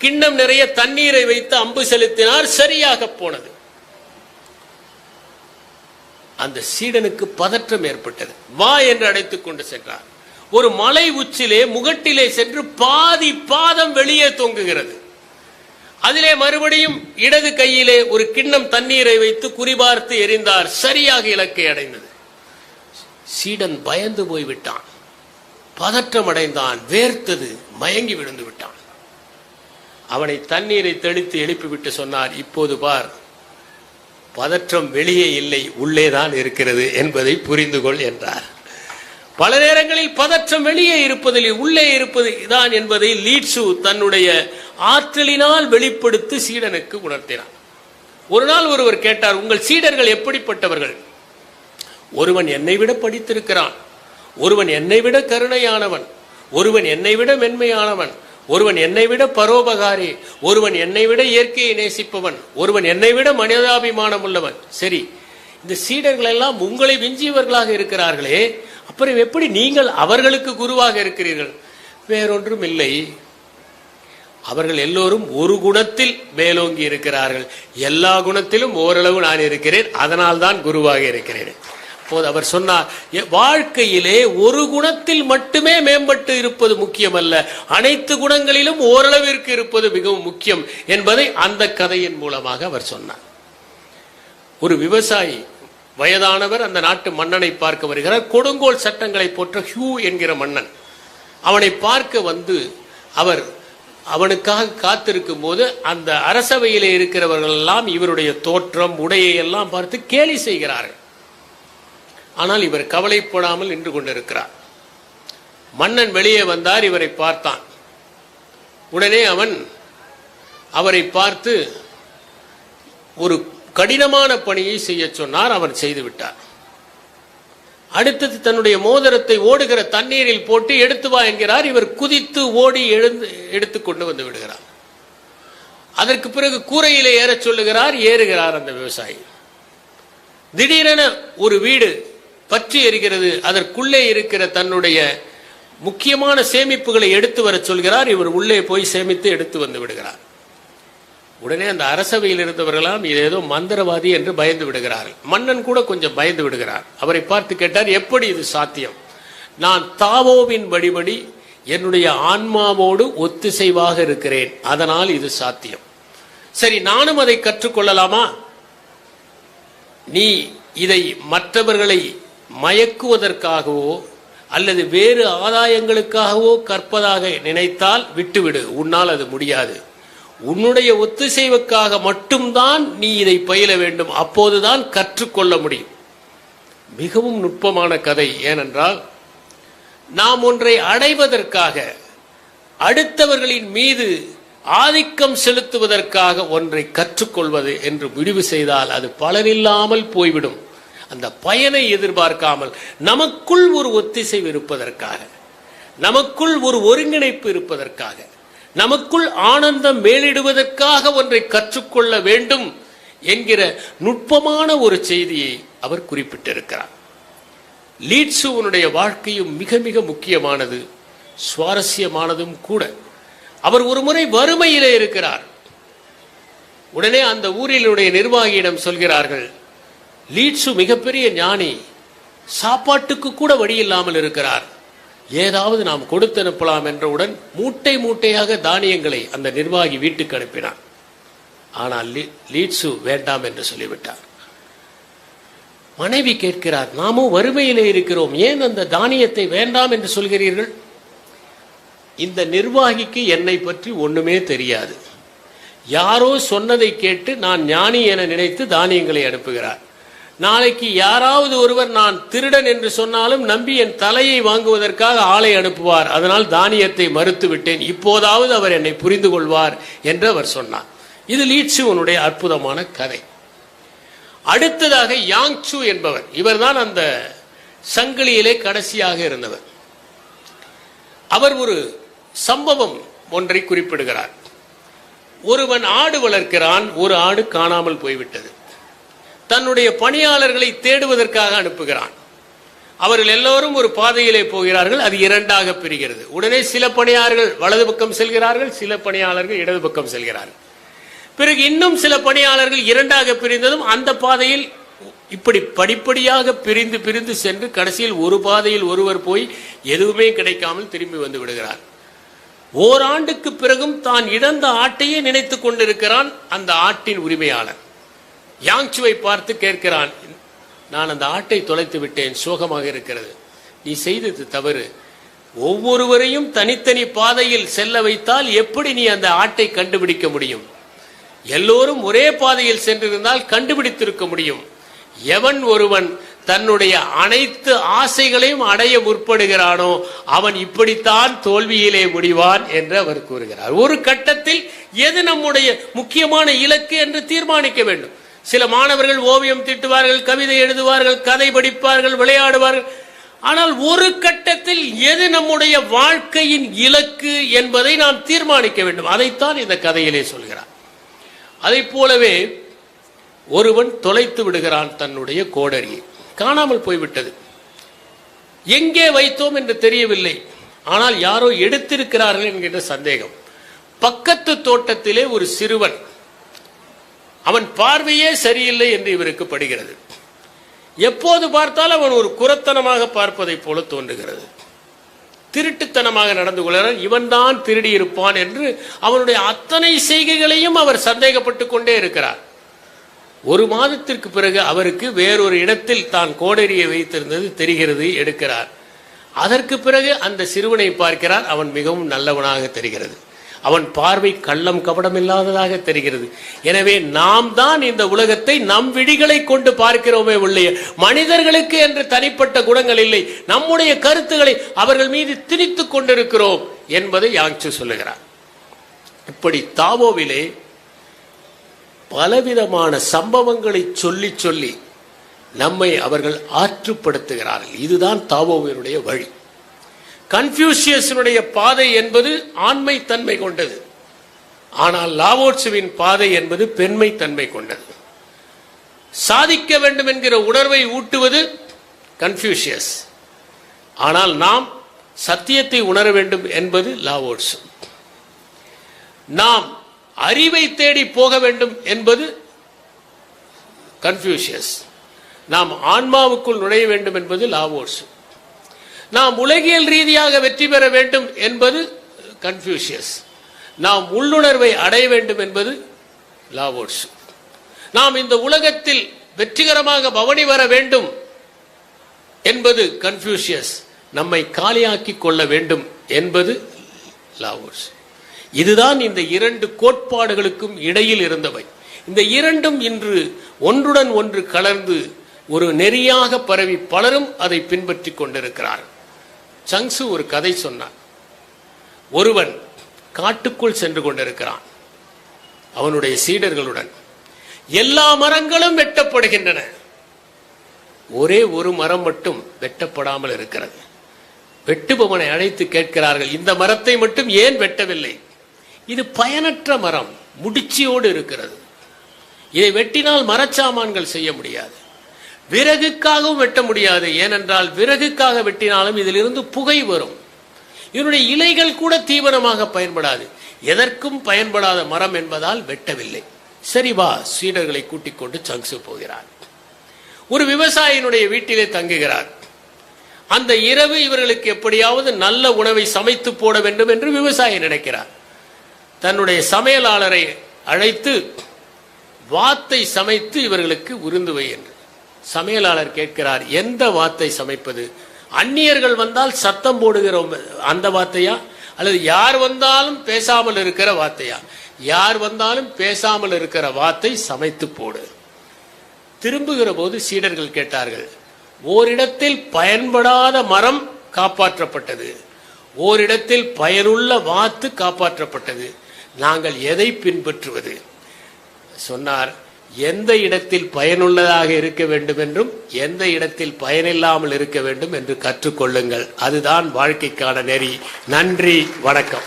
கிண்ணம் நிறைய தண்ணீரை வைத்து அம்பு செலுத்தினார். சரியாக போனது. அந்த சீடனுக்கு பதற்றம் ஏற்பட்டது. வா என்று அழைத்துக் கொண்டு சென்றார். ஒரு மலை உச்சிலே முகட்டிலே சென்று பாதி பாதம் வெளியே தொங்குகிறது. அதிலே மறுபடியும் இடது கையிலே ஒரு கிண்ணம் தண்ணீரை வைத்து குறிபார்த்து எறிந்தார். சரியாக இலக்கை அடைந்தது. சீடன் பயந்து போய்விட்டான், பதற்றம் அடைந்தான், வேர்த்தது, மயங்கி விழுந்து விட்டான். அவனை தண்ணீரை தெளித்து எழுப்பிவிட்டு சொன்னார், இப்போது பார், பதற்றம் வெளியே இல்லை, உள்ளேதான் இருக்கிறது என்பதை புரிந்து கொள் என்றார். பல நேரங்களில் பதற்றம் வெளியே இருப்பதில் உள்ளே இருப்பது தான் என்பதை லீட்சு தன்னுடைய ஆற்றலினால் வெளிப்படுத்தி சீடனுக்கு உணர்த்தினார். ஒரு நாள் ஒருவர் கேட்டார், உங்கள் சீடர்கள் எப்படிப்பட்டவர்கள்? ஒருவன் என்னை விட படித்திருக்கிறான், ஒருவன் என்னை விட கருணையானவன், ஒருவன் என்னை விட மென்மையானவன், ஒருவன் என்னை விட பரோபகாரி, ஒருவன் என்னை விட இயற்கையை நேசிப்பவன், ஒருவன் என்னை விட மனிதாபிமானம் உள்ளவன். சரி, இந்த சீடர்கள் எல்லாம் உங்களை விஞ்சியவர்களாக இருக்கிறார்களே, அப்புறம் எப்படி நீங்கள் அவர்களுக்கு குருவாக இருக்கிறீர்கள்? வேறொன்றும் இல்லை, அவர்கள் எல்லோரும் ஒரு குணத்தில் மேலோங்கி இருக்கிறார்கள். எல்லா குணத்திலும் ஓரளவு நான் இருக்கிறேன், அதனால் தான் குருவாக இருக்கிறேன். அப்போது அவர் சொன்னார், வாழ்க்கையிலே ஒரு குணத்தில் மட்டுமே மேம்பட்டு இருப்பது முக்கியமல்ல, அனைத்து குணங்களிலும் ஓரளவிற்கு இருப்பது மிகவும் முக்கியம் என்பதை அந்த கதையின் மூலமாக அவர் சொன்னார். ஒரு விவசாயி வயதானவர் அந்த நாட்டு மன்னனை பார்க்க வருகிறார். கொடுங்கோல் சட்டங்களை போற்ற ஹியூ என்கிற மன்னன் அவனை பார்க்க வந்து அவர் அவனுக்காக காத்திருக்கும் போது அந்த அரசவையிலே இருக்கிறவர்கள் எல்லாம் இவருடைய தோற்றம் உடையை எல்லாம் பார்த்து கேலி செய்கிறார்கள். ஆனால் இவர் கவலைப்படாமல் நின்று கொண்டிருக்கிறார். மன்னன் வெளியே வந்தார், இவரை பார்த்தான். உடனே அவன் அவரை பார்த்து ஒரு கடினமான பணியை செய்ய சொன்னார். அவர் செய்துவிட்டார். அடுத்தது தன்னுடைய மோதிரத்தை ஓடுகிற தண்ணீரில் போட்டு எடுத்து வா என்கிறார். இவர் குதித்து ஓடி எழுந்து எடுத்துக்கொண்டு வந்து விடுகிறார். அதற்கு பிறகு கூரையிலே ஏற சொல்லுகிறார். ஏறுகிறார் அந்த விவசாயி. திடீரென ஒரு வீடு பற்றி எரிகிறது. அதற்குள்ளே இருக்கிற தன்னுடைய முக்கியமான சேமிப்புகளை எடுத்து வர சொல்கிறார். இவர் உள்ளே போய் சேமித்து எடுத்து வந்து விடுகிறார். உடனே அந்த அரசவையில் இருந்தவர்களாம் இது ஏதோ மந்திரவாதி என்று பயந்து விடுகிறார்கள். மன்னன் கூட கொஞ்சம் பயந்து விடுகிறார். அவரை பார்த்து கேட்டார், எப்படி இது சாத்தியம்? நான் தாவோவின் வழிபடி என்னுடைய ஆன்மாவோடு ஒத்திசைவாக இருக்கிறேன், அதனால் இது சாத்தியம். சரி, நானும் அதை கற்றுக்கொள்ளலாமா? நீ இதை மற்றவர்களை மயக்குவதற்காகவோ அல்லது வேறு ஆதாயங்களுக்காகவோ கற்பதாக நினைத்தால் விட்டுவிடு, உன்னால் அது முடியாது. உன்னுடைய ஒத்திசைவுக்காக மட்டும்தான் நீ இதை பயில வேண்டும், அப்போதுதான் கற்றுக்கொள்ள முடியும். மிகவும் நுட்பமான கதை. ஏனென்றால் நாம் ஒன்றை அடைவதற்காக, அடுத்தவர்களின் மீது ஆதிக்கம் செலுத்துவதற்காக ஒன்றை கற்றுக்கொள்வது என்று முடிவு செய்தால் அது பலனில்லாமல் போய்விடும். அந்த பயனை எதிர்பார்க்காமல் நமக்குள் ஒரு ஒத்திசைவு இருப்பதற்காக, நமக்குள் ஒரு ஒருங்கிணைப்பு இருப்பதற்காக, நமக்குள் ஆனந்தம் மேலிடுவதற்காக ஒன்றை கற்றுக்கொள்ள வேண்டும் என்கிற நுட்பமான ஒரு செய்தியை அவர் குறிப்பிட்டிருக்கிறார். லீட்சுவனுடைய வாழ்க்கையும் மிக மிக முக்கியமானது, சுவாரஸ்யமானதும் கூட. அவர் ஒரு முறை வறுமையிலே இருக்கிறார். உடனே அந்த ஊரிலுடைய நிர்வாகியிடம் சொல்கிறார்கள், லீட்சு மிகப்பெரிய ஞானி, சாப்பாட்டுக்கு கூட வழி இல்லாமல் இருக்கிறார், ஏதாவது நாம் கொடுத்து அனுப்பலாம் என்றவுடன் மூட்டை மூட்டையாக தானியங்களை அந்த நிர்வாகி வீட்டுக்கு அனுப்பினார். ஆனால் லீட்சு வேண்டாம் என்று சொல்லிவிட்டார். மனைவி கேட்கிறார், நாமும் வறுமையிலே இருக்கிறோம், ஏன் அந்த தானியத்தை வேண்டாம் என்று சொல்கிறீர்கள்? இந்த நிர்வாகிக்கு என்னை பற்றி ஒண்ணுமே தெரியாது. யாரோ சொன்னதை கேட்டு நான் ஞானி என நினைத்து தானியங்களை அனுப்புகிறார். நாளைக்கு யாராவது ஒருவர் நான் திருடன் என்று சொன்னாலும் நம்பி என் தலையை வாங்குவதற்காக ஆளை அனுப்புவார். அதனால் தானியத்தை மறுத்து விட்டேன். இப்போதாவது அவர் என்னை புரிந்து கொள்வார் என்று அவர் சொன்னார். இது லீட்சுவனுடைய அற்புதமான கதை. அடுத்ததாக யாங்சு என்பவர், இவர்தான் அந்த சங்கிலியிலே கடைசியாக இருந்தவர். அவர் ஒரு சம்பவம் ஒன்றை குறிப்பிடுகிறார். ஒருவன் ஆடு வளர்க்கிறான். ஒரு ஆடு காணாமல் போய்விட்டது. தன்னுடைய பணியாளர்களை தேடுவதற்காக அனுப்புகிறான். அவர்கள் எல்லோரும் ஒரு பாதையிலே போகிறார்கள். அது இரண்டாக பிரிகிறது. உடனே சில பணியாளர்கள் வலது பக்கம் செல்கிறார்கள், சில பணியாளர்கள் இடது பக்கம் செல்கிறார்கள். பிறகு இன்னும் சில பணியாளர்கள் இரண்டாக பிரிந்ததும் அந்த பாதையில் இப்படி படிப்படியாக பிரிந்து பிரிந்து சென்று கடைசியில் ஒரு பாதையில் ஒருவர் போய் எதுவுமே கிடைக்காமல் திரும்பி வந்து விடுகிறார். ஓராண்டுக்கு பிறகும் தான் இழந்த ஆட்டையே நினைத்துக் கொண்டிருக்கிறான் அந்த ஆட்டின் உரிமையாளர். யாங்சுவை பார்த்து கேட்கிறான், நான் அந்த ஆட்டை தொலைத்து விட்டேன், சோகமாக இருக்கிறது. நீ செய்தது தவறு. ஒவ்வொருவரையும் தனித்தனி பாதையில் செல்ல வைத்தால் எப்படி நீ அந்த ஆட்டை கண்டுபிடிக்க முடியும்? எல்லோரும் ஒரே பாதையில் சென்றிருந்தால் கண்டுபிடித்திருக்க முடியும். எவன் ஒருவன் தன்னுடைய அனைத்து ஆசைகளையும் அடைய முற்படுகிறானோ அவன் இப்படித்தான் தோல்வியிலே முடிவான் என்று அவர் கூறுகிறார். ஒரு கட்டத்தில் எது நம்முடைய முக்கியமான இலக்கு என்று தீர்மானிக்க வேண்டும். சில மாணவர்கள் ஓவியம் தீட்டுவார்கள், கவிதை எழுதுவார்கள், கதை படிப்பார்கள், விளையாடுவார்கள். ஆனால் ஒரு கட்டத்தில் எது நம்முடைய வாழ்க்கையின் இலக்கு என்பதை நாம் தீர்மானிக்க வேண்டும். அதைத்தான் இந்த கதையிலே சொல்கிறார். அதை போலவே ஒருவன் தொலைத்து விடுகிறான் தன்னுடைய கோடரியை. காணாமல் போய்விட்டது. எங்கே வைத்தோம் என்று தெரியவில்லை. ஆனால் யாரோ எடுத்திருக்கிறார்கள் என்கின்ற சந்தேகம். பக்கத்து தோட்டத்திலே ஒரு சிறுவன், அவன் பார்வையே சரியில்லை என்று இவருக்கு படுகிறது. எப்போது பார்த்தாலும் அவன் ஒரு குரத்தனமாக பார்ப்பதை போல தோன்றுகிறது. திருட்டுத்தனமாக நடந்து கொள்கிறான். இவன் தான் திருடி இருப்பான் என்று அவனுடைய அத்தனை செய்கைகளையும் அவர் சந்தேகப்பட்டு கொண்டே இருக்கிறார். ஒரு மாதத்திற்கு பிறகு அவருக்கு வேறொரு இடத்தில் தான் கோடரியை வைத்திருந்தது தெரிகிறது, எடுக்கிறார். அதற்கு பிறகு அந்த சிறுவனை பார்க்கிறார். அவன் மிகவும் நல்லவனாக தெரிகிறது. அவன் பார்வை கள்ளம் கபடம் இல்லாததாக தெரிகிறது. எனவே நாம் தான் இந்த உலகத்தை நம் விழிகளை கொண்டு பார்க்கிறோமே உள்ளே, மனிதர்களுக்கு என்று தனிப்பட்ட குணங்கள் இல்லை. நம்முடைய கருத்துக்களை அவர்கள் மீது திணித்துக் கொண்டிருக்கிறோம் என்பதை யாங்சு சொல்லுகிறார். இப்படி தாவோவிலே பலவிதமான சம்பவங்களை சொல்லி சொல்லி நம்மை அவர்கள் ஆற்றுப்படுத்துகிறார்கள். இதுதான் தாவோவினுடைய வழி. கன்ஃபியூஷியஸினுடைய பாதை என்பது ஆண்மை தன்மை கொண்டது. ஆனால் லாவோட்சுவின் பாதை என்பது பெண்மை தன்மை கொண்டது. சாதிக்க வேண்டும் என்கிற உணர்வை ஊட்டுவது கன்ஃபியூஷியஸ். ஆனால் நாம் சத்தியத்தை உணர வேண்டும் என்பது லாவோட்சு. நாம் அறிவை தேடி போக வேண்டும் என்பது கன்ஃபியூஷியஸ். நாம் ஆன்மாவுக்குள் நுழைய வேண்டும் என்பது லாவோட்சு. நாம் உலகியல் ரீதியாக வெற்றி பெற வேண்டும் என்பது கன்ஃபியூஷியஸ். நாம் உள்ளுணர்வை அடைய வேண்டும் என்பது லாவோட்சு. நாம் இந்த உலகத்தில் வெற்றிகரமாக பவனி வர வேண்டும் என்பது கன்ஃபியூஷியஸ். நம்மை காலியாக்கி கொள்ள வேண்டும் என்பது லாவோட்சு. இதுதான் இந்த இரண்டு கோட்பாடுகளுக்கும் இடையில் இருந்தவை. இந்த இரண்டும் இன்று ஒன்றுடன் ஒன்று கலந்து ஒரு நெறியாக பரவி பலரும் அதை பின்பற்றி கொண்டிருக்கிறார்கள். சங்சு ஒரு கதை சொன்னார். ஒருவன் காட்டுக்குள் சென்று கொண்டிருக்கிறான் அவனுடைய சீடர்களுடன். எல்லா மரங்களும் வெட்டப்படுகின்றன. ஒரே ஒரு மரம் மட்டும் வெட்டப்படாமல் இருக்கிறது. வெட்டுபவனை அழைத்து கேட்கிறார்கள், இந்த மரத்தை மட்டும் ஏன் வெட்டவில்லை? இது பயனற்ற மரம், முடிச்சியோடு இருக்கிறது. இதை வெட்டினால் மரச்சாமான்கள் செய்ய முடியாது. விறகுக்காகவும் வெட்ட முடியாது. ஏனென்றால் விறகுக்காக வெட்டினாலும் இதிலிருந்து புகை வரும். இதனுடைய இலைகள் கூட தீவனமாக பயன்படாது. எதற்கும் பயன்படாத மரம் என்பதால் வெட்டவில்லை. சரி வா, சீடர்களை கூட்டிக் கொண்டு சங்சு போகிறார். ஒரு விவசாயினுடைய வீட்டிலே தங்குகிறார். அந்த இரவு இவர்களுக்கு எப்படியாவது நல்ல உணவை சமைத்து போட வேண்டும் என்று விவசாயி நினைக்கிறார். தன்னுடைய சமையலாளரை அழைத்து வாத்தை சமைத்து இவர்களுக்கு விருந்துவை என்று. சமையலாளர் கேட்கிறார், எந்த வாத்தை சமைப்பது? அந்நியர்கள் வந்தால் சத்தம் போடுகிறோம் அந்த வாத்தையா, அல்லது யார் வந்தாலும் பேசாமல் இருக்கிற வார்த்தையா? யார் வந்தாலும் பேசாமல் இருக்கிற வார்த்தை சமைத்து போடு. திரும்புகிற போது சீடர்கள் கேட்டார்கள், ஓரிடத்தில் பயன்படாத மரம் காப்பாற்றப்பட்டது, ஓரிடத்தில் பயனுள்ள வாத்து காப்பாற்றப்பட்டது, நாங்கள் எதை பின்பற்றுவது? சொன்னார், எந்த இடத்தில் பயனுள்ளதாக இருக்க வேண்டும் என்றும் எந்த இடத்தில் பயனில்லாமல் இருக்க வேண்டும் என்று கற்றுக்கொள்ளுங்கள். அதுதான் வாழ்க்கைக்கான நெறி. நன்றி, வணக்கம்.